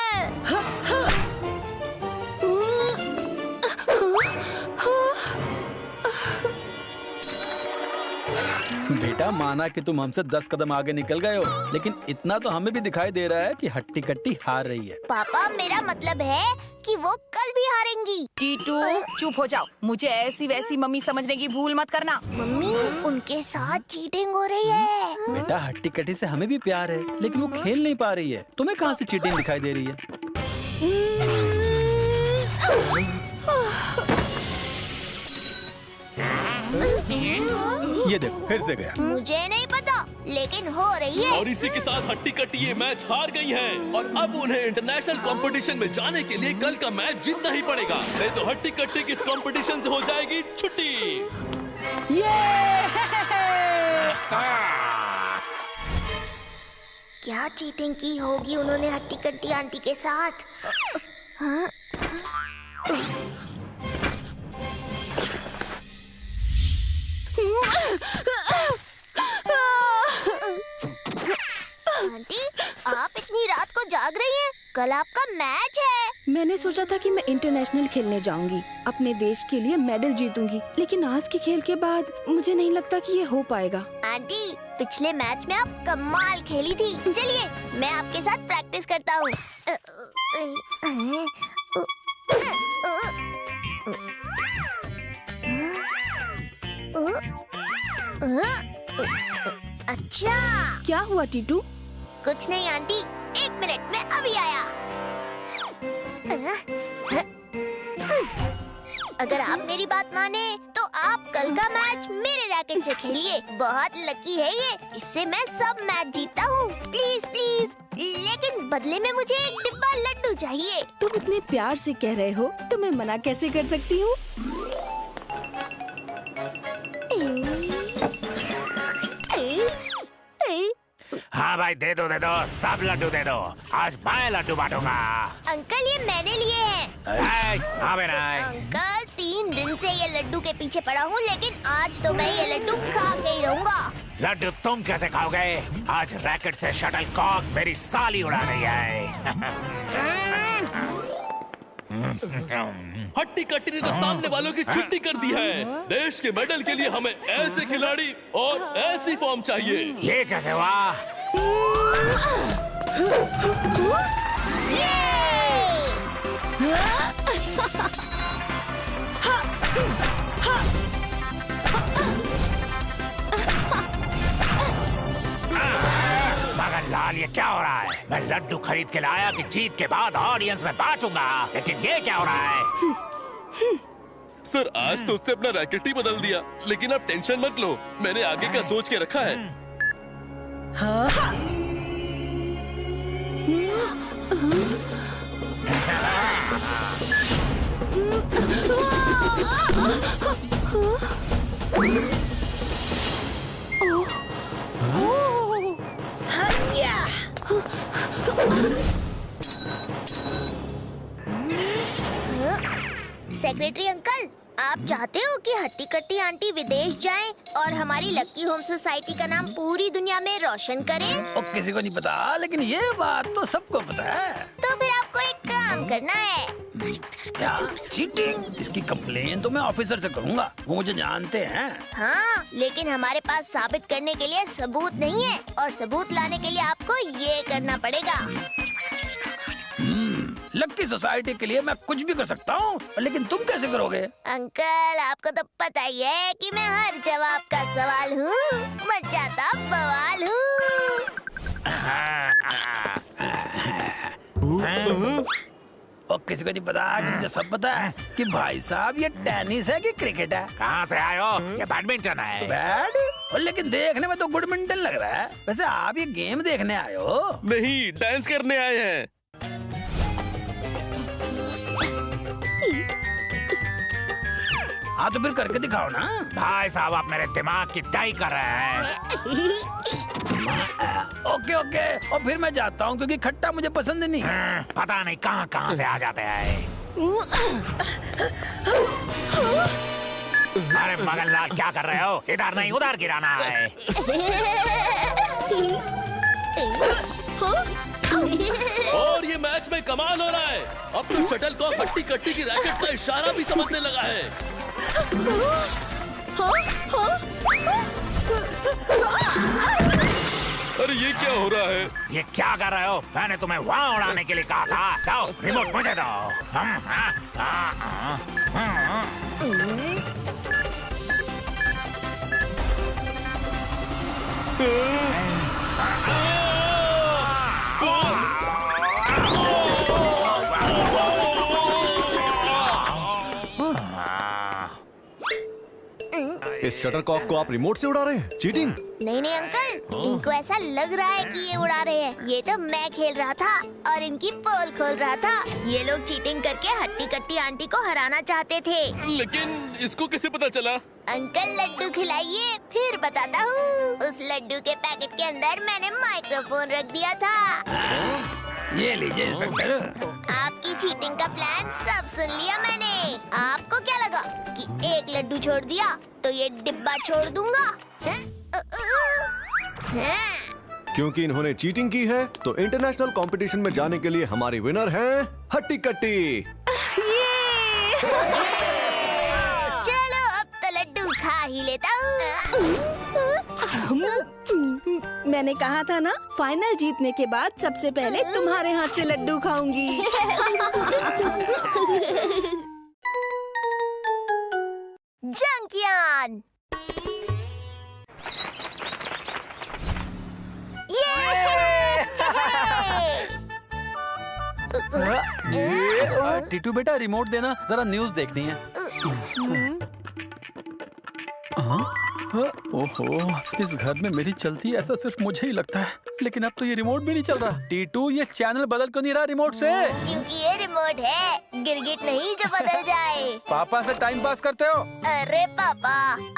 बेटा, माना कि तुम हमसे 10 कदम आगे निकल गए हो, लेकिन इतना तो हमें भी दिखाई दे रहा है कि हट्टी कट्टी हार रही है। पापा, मेरा मतलब है कि वो कल भी हारेंगी। टीटू चुप हो जाओ, मुझे ऐसी वैसी मम्मी समझने की भूल मत करना। मम्मी, उनके साथ चीटिंग हो रही है। बेटा, हट्टी कट्टी से हमें भी प्यार है, लेकिन वो खेल नहीं पा रही है। तुम्हें कहाँ से चीटिंग दिखाई दे रही है? ये देखो, फिर से गया। मुझे नहीं पता, लेकिन हो रही है। और इसी के साथ हट्टी कट्टी ये मैच हार गई हैं और अब उन्हें इंटरनेशनल कंपटीशन में जाने के लिए कल का मैच जीतना ही पड़ेगा, नहीं तो हट्टी कट्टी की इस कंपटीशन से हो जाएगी छुट्टी। क्या चीटिंग की होगी उन्होंने हट्टी कट्टी आंटी के साथ? हाँ? आंटी, आप इतनी रात को जाग रही हैं? कल आपका मैच है। मैंने सोचा था कि मैं इंटरनेशनल खेलने जाऊंगी, अपने देश के लिए मेडल जीतूंगी, लेकिन आज के खेल के बाद मुझे नहीं लगता कि ये हो पाएगा। आंटी, पिछले मैच में आप कमाल खेली थी। चलिए, मैं आपके साथ प्रैक्टिस करता हूँ। अच्छा, क्या हुआ टीटू? कुछ नहीं आंटी, 1 मिनट में अभी आया। अगर आप मेरी बात माने तो आप कल का मैच मेरे रैकेट से खेलिए। बहुत लकी है ये, इससे मैं सब मैच जीतता हूँ। प्लीज प्लीज, लेकिन बदले में मुझे एक डिब्बा लड्डू चाहिए। तुम इतने प्यार से कह रहे हो तो मैं मना कैसे कर सकती हूँ? हाँ भाई, दे दो, सब लड्डू दे दो। आज मैं लड्डू बांटूंगा। अंकल, ये मैंने लिए हैं। हाँ बेटा। अंकल, 3 दिन से ये लड्डू के पीछे पड़ा हूँ, लेकिन आज तो मैं ये लड्डू खा के ही रहूँगा। लड्डू तुम कैसे खाओगे? आज रैकेट से शटल कॉक मेरी साली उड़ा रही है। हट्टी कट्टी ने तो सामने वालों की छुट्टी कर दी है। देश के मेडल के लिए हमें ऐसे खिलाड़ी और ऐसी फॉर्म चाहिए। ये कैसे हुआ? मगर लाल, ये क्या हो रहा है? मैं लड्डू खरीद के लाया कि जीत के बाद ऑडियंस में बांटूंगा, लेकिन ये क्या हो रहा है? सर, आज तो उसने अपना रैकेट ही बदल दिया, लेकिन आप टेंशन मत लो, मैंने आगे का सोच के रखा है। सेक्रेटरी अंकल, आप चाहते हो कि हट्टी कट्टी आंटी विदेश जाएं और हमारी लक्की होम सोसाइटी का नाम पूरी दुनिया में रोशन करें? और किसी को नहीं पता, लेकिन ये बात तो सबको पता है। तो फिर आपको एक काम करना है। क्या चीटिंग? इसकी कंप्लेन तो मैं ऑफिसर से करूंगा, वो मुझे जानते हैं। हाँ, लेकिन हमारे पास साबित करने के लिए सबूत नहीं है, और सबूत लाने के लिए आपको ये करना पड़ेगा। लक्की सोसाइटी के लिए मैं कुछ भी कर सकता हूँ, लेकिन तुम कैसे करोगे? अंकल, आपको तो पता ही है कि मैं हर जवाब का सवाल हूँ, मचाता बवाल हूँ। और किसी को नहीं पता कि मुझे सब पता है कि भाई साहब ये टेनिस है कि क्रिकेट है। कहाँ से आए हो? ये बैडमिंटन है। बैड? और लेकिन देखने में तो गुडमिंटन लग रहा है। वैसे आप ये गेम देखने आए हो? नहीं, डांस करने आए हैं। हाँ तो फिर करके दिखाओ ना। भाई साहब आप मेरे दिमाग की डाई कर रहे हैं। ओके ओके, और फिर मैं जाता हूँ क्योंकि खट्टा मुझे पसंद नहीं। पता नहीं कहाँ कहाँ से आ जाते हैं। अरे मगनलाल क्या कर रहे हो? इधर नहीं उधर गिराना है। और ये मैच में कमाल हो रहा है। अब तो शटल को हट्टी कट्टी की रैकेट का इशारा भी समझने लगा है। अरे ये क्या हो रहा है? ये क्या कर रहे हो? मैंने तुम्हें वहाँ उड़ाने के लिए कहा था। जाओ रिमोट मुझे दो। इस शटरकॉक को आप रिमोट से उड़ा रहे हैं? चीटिंग? नहीं नहीं अंकल, इनको ऐसा लग रहा है कि ये उड़ा रहे हैं। ये तो मैं खेल रहा था और इनकी पोल खोल रहा था। ये लोग चीटिंग करके हट्टी कट्टी आंटी को हराना चाहते थे। लेकिन इसको कैसे पता चला? अंकल लड्डू खिलाइए फिर बताता हूँ। उस लड्डू के पैकेट के अंदर मैंने माइक्रोफोन रख दिया था। ये लीजिए इंस्पेक्टर। आपकी चीटिंग का प्लान सब सुन लिया मैंने। आपको क्या लगा कि एक लड्डू छोड़ दिया तो ये डिब्बा छोड़ दूंगा? क्योंकि इन्होंने चीटिंग की है तो इंटरनेशनल कंपटीशन में जाने के लिए हमारी विनर हैं हट्टी कट्टी। चलो अब तो लड्डू खा ही लेता हूँ। मैंने कहा था ना, फाइनल जीतने के बाद सबसे पहले तुम्हारे हाथ से लड्डू खाऊंगी। जंकियान टीटू बेटा रिमोट देना, जरा न्यूज देखनी है। ओहो, इस घर में मेरी चलती है ऐसा सिर्फ मुझे ही लगता है। लेकिन अब तो ये रिमोट भी नहीं चल रहा। टीटू ये चैनल बदल क्यों नहीं रहा रिमोट से? क्योंकि ये रिमोट है, गिरगिट नहीं जो बदल जाए। पापा से टाइम पास करते हो? अरे पापा,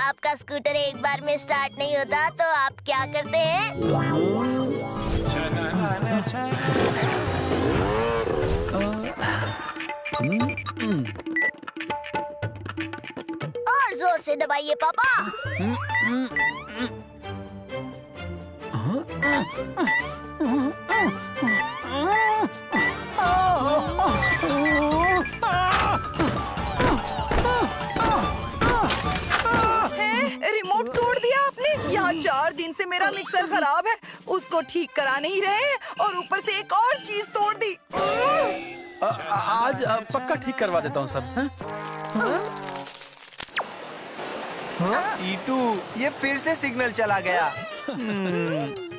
आपका स्कूटर एक बार में स्टार्ट नहीं होता तो आप क्या करते हैं? और जोर से दबाइए पापा। रिमोट तोड़ दिया आपने। यहाँ 4 दिन से मेरा मिक्सर खराब है, उसको ठीक करा नहीं रहे और ऊपर से एक और चीज तोड़ दी। आज पक्का ठीक करवा देता हूँ सब। टीटू ये फिर से सिग्नल चला गया।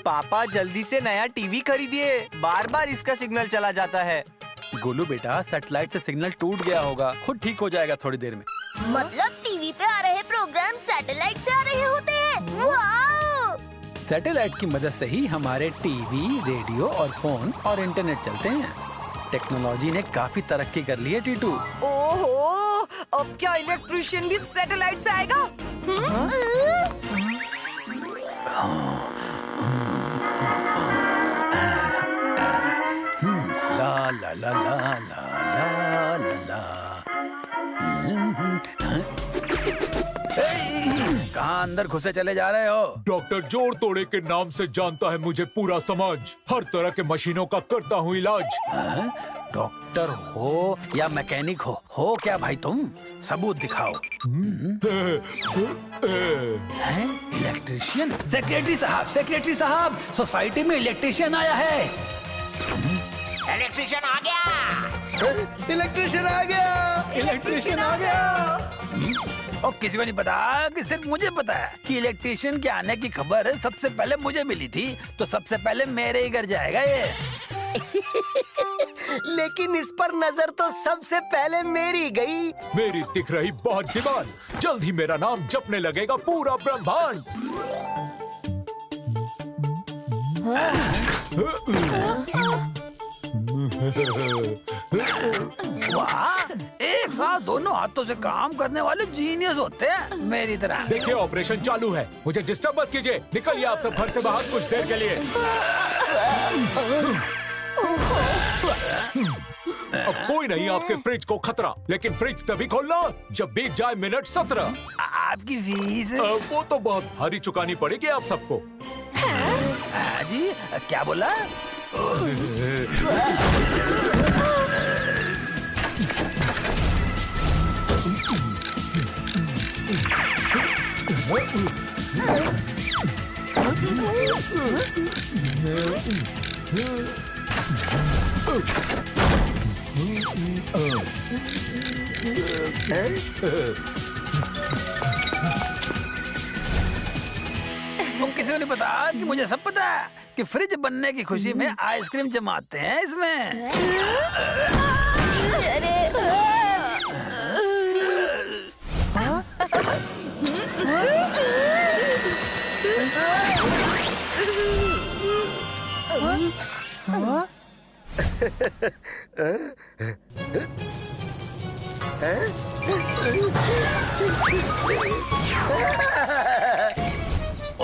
पापा जल्दी से नया टीवी खरीदिए, बार बार इसका सिग्नल चला जाता है। गोलू बेटा सैटेलाइट से सिग्नल टूट गया होगा, खुद ठीक हो जाएगा थोड़ी देर में। मतलब टीवी पे आ रहे प्रोग्राम सैटेलाइट से आ रहे होते हैं। वाओ! सैटेलाइट की मदद से ही हमारे टीवी, रेडियो और फोन और इंटरनेट चलते हैं। टेक्नोलॉजी ने काफी तरक्की कर ली है टीटू। ओहो, अब क्या इलेक्ट्रिशियन भी सैटेलाइट से आएगा? ला ला ला ला ला ला ला। कहाँ अंदर घुसे चले जा रहे हो? डॉक्टर जोड़ तोड़े के नाम से जानता है मुझे पूरा समाज। हर तरह के मशीनों का करता हूँ इलाज। डॉक्टर हो या मैकेनिक हो क्या भाई तुम? सबूत दिखाओ। इलेक्ट्रिशियन? सेक्रेटरी साहब, सोसाइटी में इलेक्ट्रिशियन आया है। इलेक्ट्रिशियन आ गया। इलेक्ट्रिशियन आ गया। इलेक्ट्रिशियन आ गया। और किसी को नहीं पता कि सिर्फ मुझे पता है कि इलेक्ट्रिशियन के आने की खबर सबसे पहले मुझे मिली थी, तो सबसे पहले मेरे ही घर जाएगा ये। लेकिन इस पर नजर तो सबसे पहले मेरी गई। मेरी दिख रही बहुत डिमांड, जल्द ही मेरा नाम जपने लगेगा पूरा ब्रह्मांड। वाह, एक साथ दोनों हाथों से काम करने वाले जीनियस होते हैं मेरी तरह। देखिए ऑपरेशन चालू है, मुझे डिस्टर्ब मत कीजिए। निकलिए आप सब घर से बाहर कुछ देर के लिए। अब कोई नहीं आपके फ्रिज को खतरा, लेकिन फ्रिज तभी खोलना जब बीत जाए मिनट 17। आपकी फीस वो तो बहुत भारी चुकानी पड़ेगी आप सबको। जी क्या बोला? तुम किसी को नहीं पता कि मुझे सब पता है कि फ्रिज बनने की खुशी में आइसक्रीम जमाते हैं इसमें।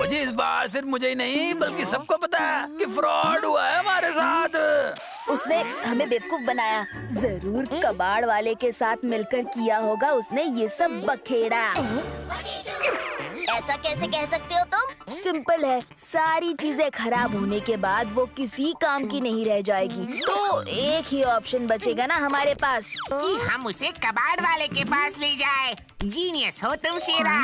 जी इस बार सिर्फ मुझे ही नहीं बल्कि सबको पता है कि फ्रॉड हुआ है हमारे साथ। उसने हमें बेवकूफ बनाया। जरूर कबाड़ वाले के साथ मिलकर किया होगा उसने ये सब बखेड़ा। ऐसा कैसे कह सकते हो तुम? सिंपल है, सारी चीजें खराब होने के बाद वो किसी काम की नहीं रह जाएगी, तो एक ही ऑप्शन बचेगा ना हमारे पास कि हम उसे कबाड़ वाले के पास ले जाए। जीनियस हो तुम शेरा।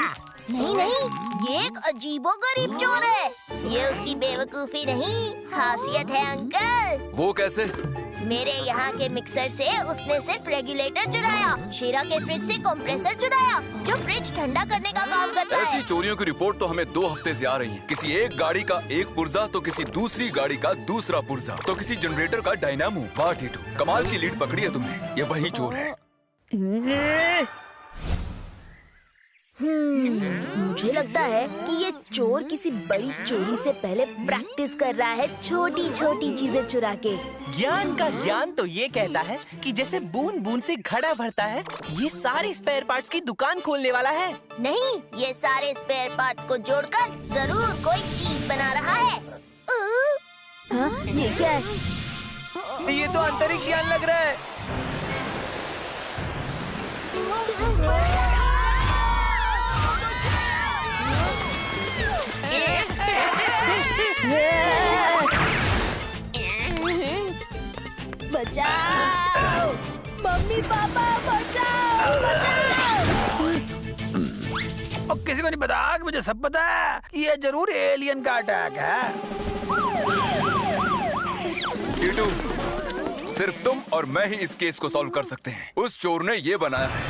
नहीं नहीं, ये एक अजीबोगरीब चोर है। ये उसकी बेवकूफी नहीं, खासियत है अंकल। वो कैसे? मेरे यहाँ के मिक्सर से उसने सिर्फ रेगुलेटर चुराया, शीरा के फ्रिज से कंप्रेसर चुराया जो फ्रिज ठंडा करने का काम करता है। ऐसी चोरियों की रिपोर्ट तो हमें 2 हफ्ते से आ रही है। किसी एक गाड़ी का एक पुर्जा तो किसी दूसरी गाड़ी का दूसरा पुर्जा तो किसी जनरेटर का डायनामो। वाह टीटू, कमाल की लीड पकड़ी है तुमने। ये वही चोर है। मुझे लगता है कि ये चोर किसी बड़ी चोरी से पहले प्रैक्टिस कर रहा है छोटी छोटी चीजें चुरा के। ज्ञान का ज्ञान तो ये कहता है कि जैसे बूंद बूंद से घड़ा भरता है, ये सारे स्पेयर पार्ट्स की दुकान खोलने वाला है। नहीं, ये सारे स्पेयर पार्ट्स को जोड़कर जरूर कोई चीज बना रहा है। हाँ? ये क्या है? ये तो अंतरिक्ष यान लग रहा है। बचाओ! मम्मी पापा बचाओ! बचाओ! और किसी को नहीं पता कि मुझे सब पता है कि ये जरूर एलियन का अटैक है। टीटू, सिर्फ तुम और मैं ही इस केस को सॉल्व कर सकते हैं। उस चोर ने ये बनाया है।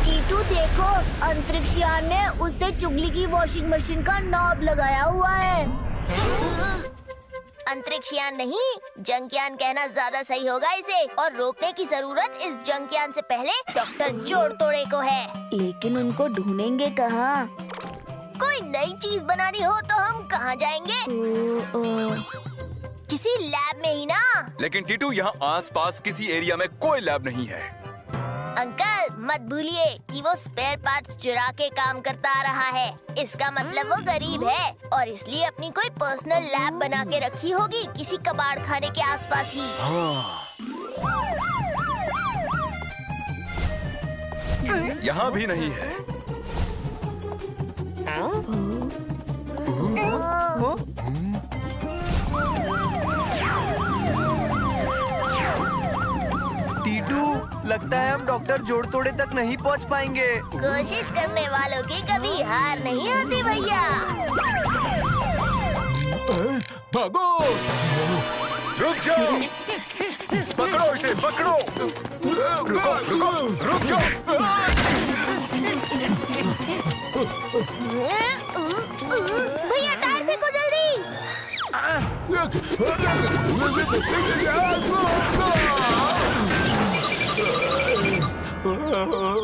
टीटू देखो, अंतरिक्ष यान में उसने चुगली की वॉशिंग मशीन का नॉब लगाया हुआ है। अंतरिक्ष यान नहीं, जंकयान कहना ज्यादा सही होगा इसे। और रोकने की जरूरत इस जंकयान से पहले डॉक्टर जोड़तोड़े को है। लेकिन उनको ढूंढेंगे कहाँ? कोई नई चीज बनानी हो तो हम कहाँ जाएंगे? किसी लैब में ही ना। लेकिन टीटू, यहाँ आसपास किसी एरिया में कोई लैब नहीं है। अंकल मत भूलिए कि वो स्पेयर पार्ट्स चुरा के काम करता आ रहा है। इसका मतलब वो गरीब है और इसलिए अपनी कोई पर्सनल लैब बना के रखी होगी किसी कबाड़ खाने के आसपास ही। यहाँ भी नहीं है। टीटू, लगता है हम डॉक्टर जोड़तोड़े तक नहीं पहुंच पाएंगे। कोशिश करने वालों की कभी हार नहीं होती भैया। भागो! रुक जाओ! पकड़ो इसे, पकड़ो! रुको, रुको, रुक जाओ! भैया टायर फेंको जल्दी।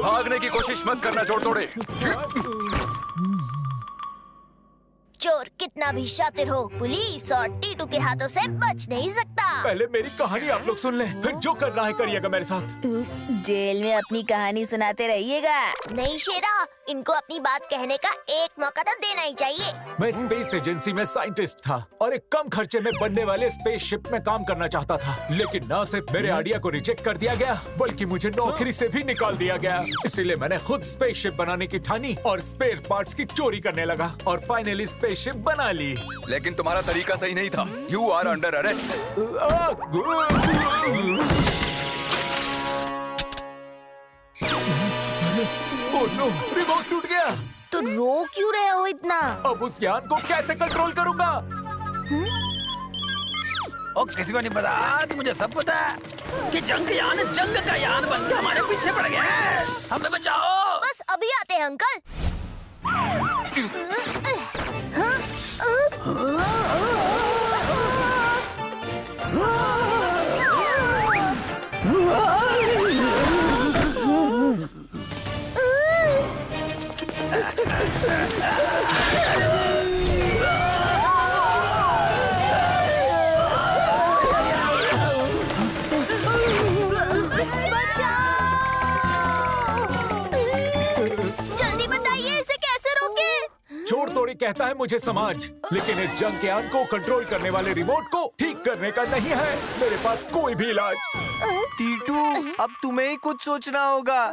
भागने की कोशिश मत करना जोड़तोड़े। चोर कितना भी शातिर हो, पुलिस और टीटू के हाथों से बच नहीं सकता। पहले मेरी कहानी आप लोग सुन लें, फिर जो करना है करिएगा मेरे साथ। जेल में अपनी कहानी सुनाते रहिएगा। नहीं शेरा, इनको अपनी बात कहने का एक मौका तो देना ही चाहिए। मैं स्पेस एजेंसी में साइंटिस्ट था और एक कम खर्चे में बनने वाले स्पेसशिप में काम करना चाहता था, लेकिन न सिर्फ मेरे आइडिया को रिजेक्ट कर दिया गया बल्कि मुझे नौकरी से भी निकाल दिया गया। इसीलिए मैंने खुद स्पेसशिप बनाने की ठानी और स्पेयर पार्ट्स की चोरी करने लगा और फाइनली स्पेसशिप बना ली। लेकिन तुम्हारा तरीका सही नहीं था। You are under arrest. Oh no, remote टूट गया। तो रो क्यों रहे हो इतना? अब उस यान को कैसे कंट्रोल करूंगा? और किसी को नहीं पता कि मुझे सब पता है कि जंग का यान बन के हमारे पीछे पड़ गया है। हमें बचाओ। बस अभी आते हैं अंकल। जल्दी बताइए इसे कैसे रोके? चोर तोड़ी कहता है मुझे समाज, लेकिन इस जंग के यान को कंट्रोल करने वाले रिमोट को ठीक करने का नहीं है मेरे पास कोई भी इलाज। टीटू, अब तुम्हें ही कुछ सोचना होगा।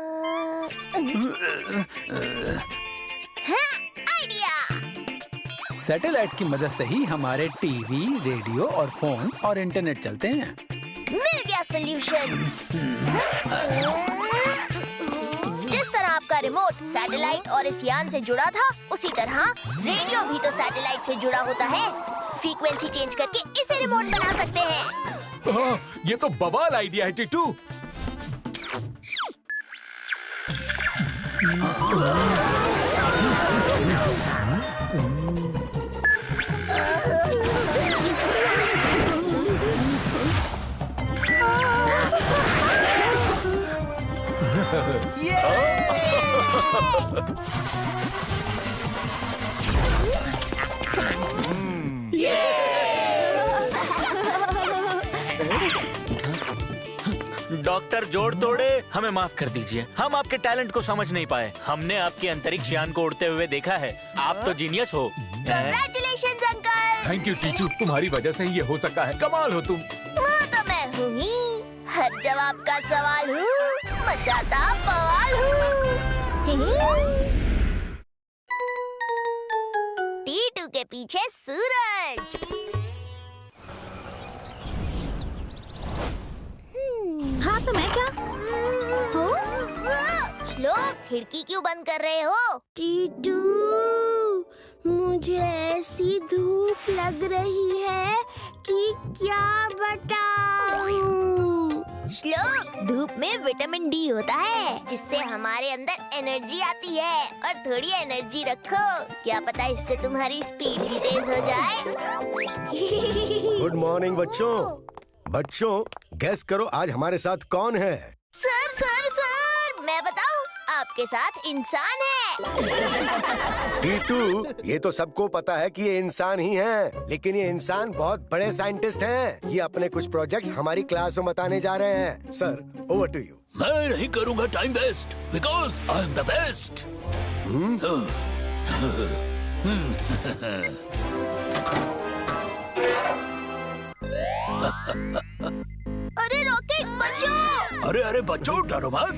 सैटेलाइट की मदद से ही हमारे टीवी, रेडियो और फोन और इंटरनेट चलते हैं। मिल गया सॉल्यूशन। जिस तरह आपका रिमोट सैटेलाइट और इस यान से जुड़ा था, उसी तरह रेडियो भी तो सैटेलाइट से जुड़ा होता है। फ्रीक्वेंसी चेंज करके इसे रिमोट बना सकते हैं। ये तो बवाल आइडिया है टीटू। डॉक्टर जोड़ तोड़े, हमें माफ कर दीजिए, हम आपके टैलेंट को समझ नहीं पाए। हमने आपके अंतरिक्ष यान को उड़ते हुए देखा है। आप तो जीनियस हो। Congratulations, uncle. Thank you Titu, तुम्हारी वजह से ही ये हो सका है। कमाल हो तुम। हाँ तो मैं हूँ ही, हर जवाब का सवाल हूँ, मचाता बवाल हूँ। टीटू के पीछे सूरज। हाँ तो मैं क्या? श्लोक, खिड़की क्यों बंद कर रहे हो? टीटू, मुझे ऐसी धूप लग रही है कि क्या बताऊं। श्लोक, धूप में विटामिन डी होता है, जिससे हमारे अंदर एनर्जी आती है। और थोड़ी एनर्जी रखो, क्या पता इससे तुम्हारी स्पीड भी तेज हो जाए। गुड मॉर्निंग बच्चों। बच्चों, गैस करो आज हमारे साथ कौन है? सर सर सर, मैं बताऊं, आपके साथ इंसान है। टीटू, ये तो सबको पता है कि ये इंसान ही हैं, लेकिन ये इंसान बहुत बड़े साइंटिस्ट हैं। ये अपने कुछ प्रोजेक्ट्स हमारी क्लास में बताने जा रहे हैं। Sir, over to you. मैं नहीं करूंगा time waste, because I am the best. अरे रॉकेट, बचो! अरे बच्चों, डरो मत।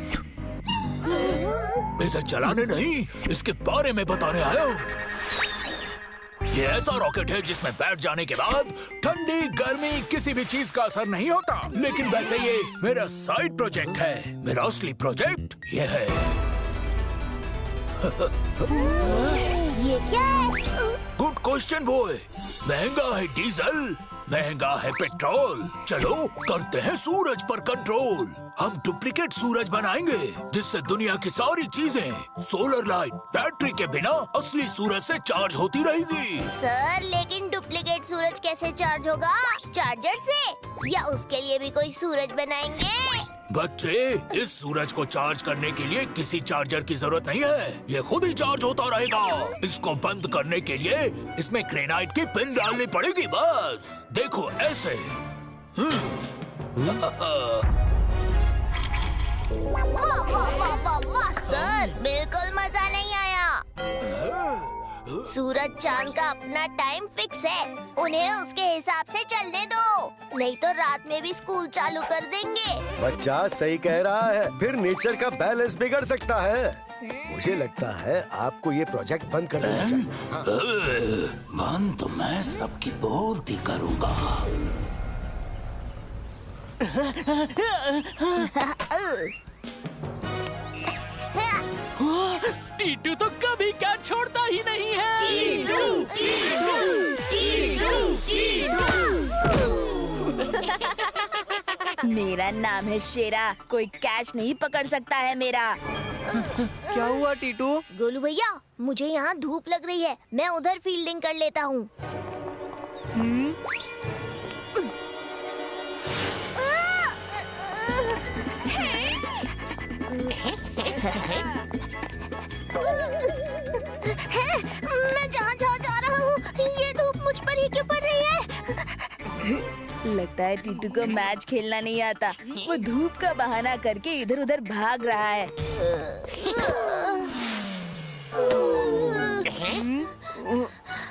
इसे चलाने नहीं, इसके बारे में बताने आया हूँ। ये ऐसा रॉकेट है जिसमें बैठ जाने के बाद ठंडी गर्मी किसी भी चीज का असर नहीं होता। लेकिन वैसे ये मेरा साइड प्रोजेक्ट है। मेरा असली प्रोजेक्ट ये है। ये क्या है? Good question boy. महंगा है डीजल, महंगा है पेट्रोल। चलो करते हैं सूरज पर कंट्रोल। हम डुप्लीकेट सूरज बनाएंगे, जिससे दुनिया की सारी चीजें सोलर लाइट, बैटरी के बिना असली सूरज से चार्ज होती रहेगी। सर, लेकिन डुप्लीकेट सूरज कैसे चार्ज होगा? चार्जर से? या उसके लिए भी कोई सूरज बनाएंगे? बच्चे, इस सूरज को चार्ज करने के लिए किसी चार्जर की जरूरत नहीं है। ये खुद ही चार्ज होता रहेगा। इसको बंद करने के लिए इसमें ग्रेनाइट की पिन डालनी पड़ेगी बस। देखो ऐसे। वाह वाह वाह वाह वाह सर, बिल्कुल मजा नहीं आया। सूरज चांद का अपना टाइम फिक्स है, उन्हें उसके हिसाब से चलने दो, नहीं तो रात में भी स्कूल चालू कर देंगे। बच्चा सही कह रहा है, फिर नेचर का बैलेंस बिगड़ सकता है। मुझे लगता है आपको ये प्रोजेक्ट बंद कर देना चाहिए। बंद तो मैं सबकी बोलती करूँगा। टीटू तो कभी का छोड़ता ही नहीं है। टीटू, टीटू, टीटू, टीटू। मेरा नाम है शेरा, कोई कैच नहीं पकड़ सकता है मेरा। क्या हुआ टीटू? गोलू भैया, मुझे यहाँ धूप लग रही है, मैं उधर फील्डिंग कर लेता हूँ। मैं जहाँ जा रहा हूँ, ये धूप मुझ पर ही क्यों पड़ रही है? लगता है टीटू को मैच खेलना नहीं आता, वो धूप का बहाना करके इधर उधर भाग रहा है।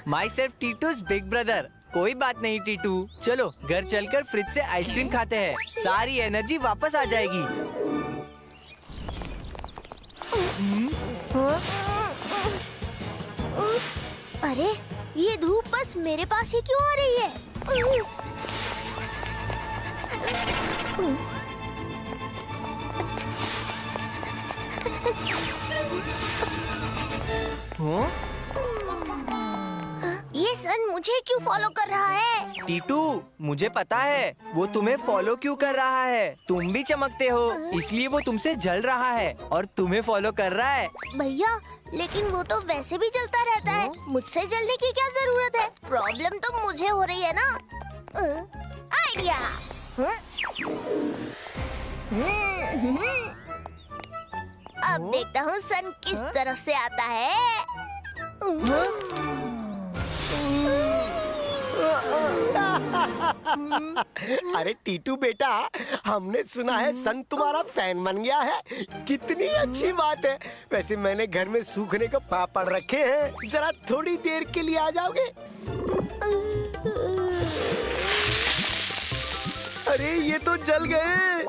Myself Titu's big brother. कोई बात नहीं टीटू, चलो घर चलकर फ्रिज से आइसक्रीम खाते हैं, सारी एनर्जी वापस आ जाएगी। अरे ये धूप बस मेरे पास ही क्यों आ रही है? ये सन मुझे क्यों फॉलो कर रहा है? टीटू, मुझे पता है वो तुम्हें फॉलो क्यों कर रहा है। तुम भी चमकते हो, इसलिए वो तुमसे जल रहा है और तुम्हें फॉलो कर रहा है। भैया, लेकिन वो तो वैसे भी जलता रहता है, मुझसे जलने की क्या जरूरत है? प्रॉब्लम तो मुझे हो रही है ना। आइडिया। अब देखता हूँ सन किस तरफ से आता है। अरे टीटू बेटा, हमने सुना है सन तुम्हारा फैन बन गया है। कितनी अच्छी बात है। वैसे मैंने घर में सूखने को पापड़ रखे हैं, जरा थोड़ी देर के लिए आ जाओगे? अरे ये तो जल गए।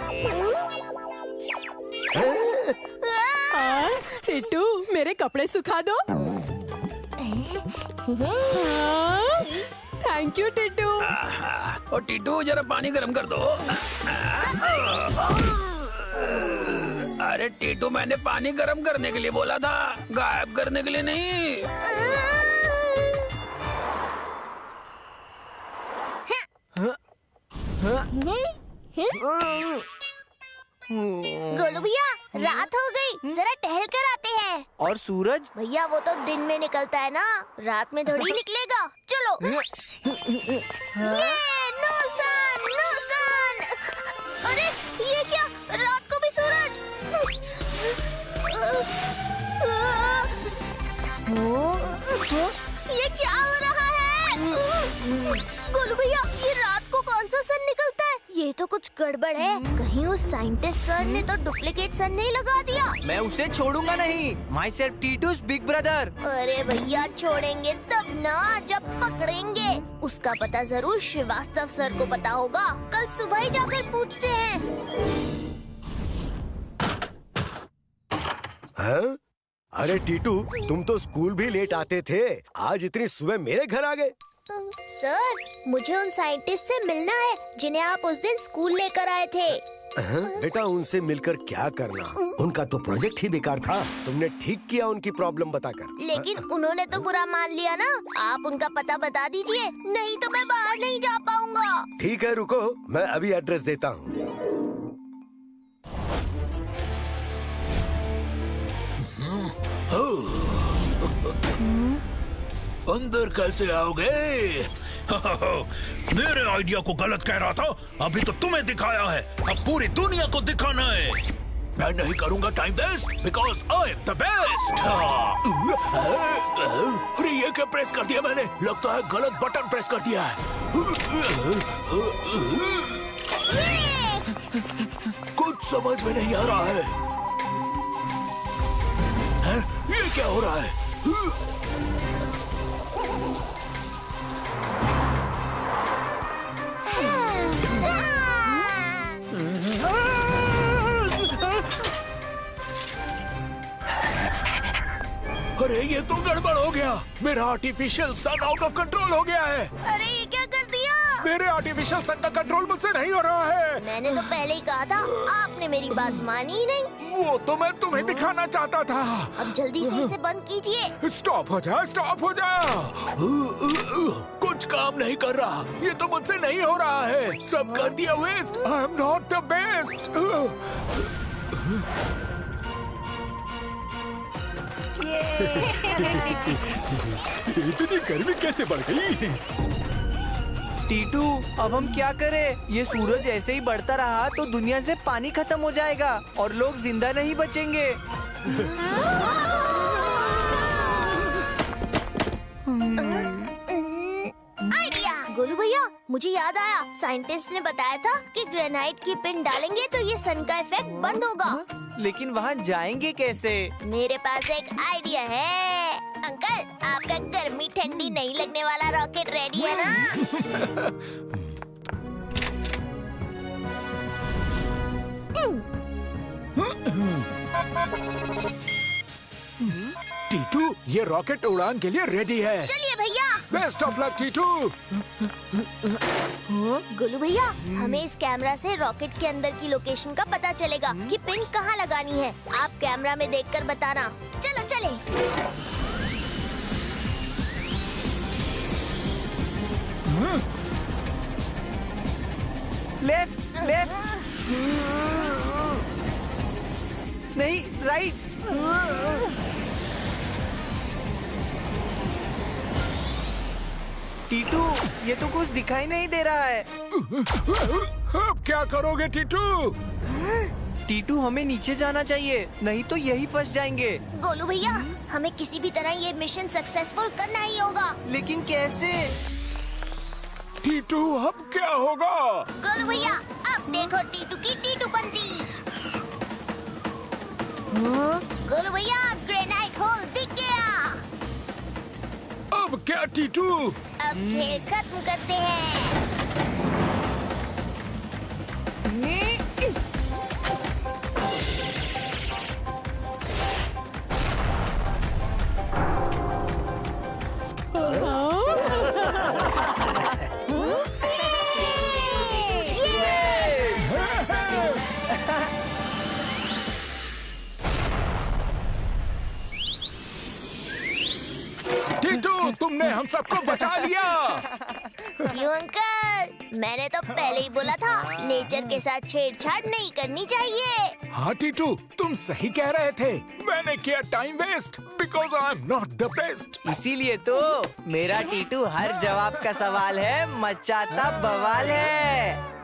टीटू, मेरे कपड़े सुखा दो। Thank you Titu. और टीटू जरा पानी गर्म कर दो। अरे टीटू, मैंने पानी गर्म करने के लिए बोला था, गायब करने के लिए नहीं। गोलू भैया, रात हो गई, जरा टहल कर आते हैं। और सूरज? भैया वो तो दिन में निकलता है ना, रात में थोड़ी निकलेगा। चलो। ये नो सन, नो सन। अरे ये क्या, रात को भी सूरज? ये क्या हो रहा है? गोलू भैया, ये रात को कौन सा सन निकलता है? ये तो कुछ गड़बड़ है। कहीं उस साइंटिस्ट सर ने तो डुप्लीकेट सन नहीं लगा दिया? मैं उसे छोड़ूंगा नहीं। Myself Titu's big brother. अरे भैया, छोड़ेंगे तब ना जब पकड़ेंगे। उसका पता जरूर श्रीवास्तव सर को पता होगा। कल सुबह ही जाकर पूछते हैं। हाँ? अरे टीटू, तुम तो स्कूल भी लेट आते थे, आज इतनी सुबह मेरे घर आ गए। सर, मुझे उन साइंटिस्ट से मिलना है जिन्हें आप उस दिन स्कूल लेकर आए थे। बेटा, उनसे मिलकर क्या करना, उनका तो प्रोजेक्ट ही बेकार था। तुमने ठीक किया उनकी प्रॉब्लम बताकर। लेकिन उन्होंने तो बुरा मान लिया ना। आप उनका पता बता दीजिए, नहीं तो मैं बाहर नहीं जा पाऊंगा। ठीक है, रुको, मैं अभी एड्रेस देता हूँ। अंदर कैसे आओगे? मेरे आइडिया को गलत कह रहा था, अभी तो तुम्हें दिखाया है, अब पूरी दुनिया को दिखाना है। मैं नहीं करूंगा time waste, because I am the best. अरे ये क्या प्रेस कर दिया मैंने? लगता है गलत बटन प्रेस कर दिया है। कुछ समझ में नहीं आ रहा है। हैं? ये क्या हो रहा है? अरे ये तो गड़बड़ हो गया। मेरा artificial sun out of control हो गया है। अरे ये क्या कर दिया? मेरे आर्टिफिशियल सन का कंट्रोल मुझसे नहीं हो रहा है। मैंने तो पहले ही कहा था, आपने मेरी बात मानी ही नहीं। वो तो मैं तुम्हें दिखाना चाहता था। अब जल्दी से इसे बंद कीजिए। स्टॉप हो जा, स्टॉप हो जा। कुछ काम नहीं कर रहा। ये तो मुझसे नहीं हो रहा है। सब कर दिया waste. I am not the best. इतनी गर्मी कैसे बढ़ गई? टीटू, अब हम क्या करें? ये सूरज ऐसे ही बढ़ता रहा तो दुनिया से पानी खत्म हो जाएगा और लोग जिंदा नहीं बचेंगे। आइडिया! गोलू भैया, मुझे याद आया, साइंटिस्ट ने बताया था कि ग्रेनाइट की पिन डालेंगे तो ये सन का इफेक्ट बंद होगा। लेकिन वहाँ जाएंगे कैसे? मेरे पास एक आइडिया है। अंकल, आपका गर्मी ठंडी नहीं लगने वाला रॉकेट रेडी है ना? टीटू, ये रॉकेट उड़ान के लिए रेडी है। चलिए भैया। Best of luck Titu. Golu भैया, हमें इस कैमरा से रॉकेट के अंदर की लोकेशन का पता चलेगा कि पिन कहाँ लगानी है। आप कैमरा में देखकर बताना। चलो चले। लेफ्ट, लेफ्ट, नहीं, राइट। टीटू, ये तो कुछ दिखाई नहीं दे रहा है। अब क्या करोगे टीटू? टीटू, हमें नीचे जाना चाहिए, नहीं तो यही फंस जाएंगे। गोलू भैया, हमें किसी भी तरह ये मिशन सक्सेसफुल करना ही होगा। लेकिन कैसे? टीटू, अब क्या होगा? गोलू भैया, अब देखो टीटू की टीटूपंती। गोलू भैया, ग्रेनाइट होल दिख गया। अब क्या टीटू? अब खेल खत्म करते हैं। टीटू, तुमने हम सबको बचा लिया। क्यों अंकल? मैंने तो पहले ही बोला था, नेचर के साथ छेड़छाड़ नहीं करनी चाहिए। हाँ टीटू, तुम सही कह रहे थे। मैंने किया time waste because I am not the best. इसीलिए तो मेरा टीटू हर जवाब का सवाल है, मचाता बवाल है।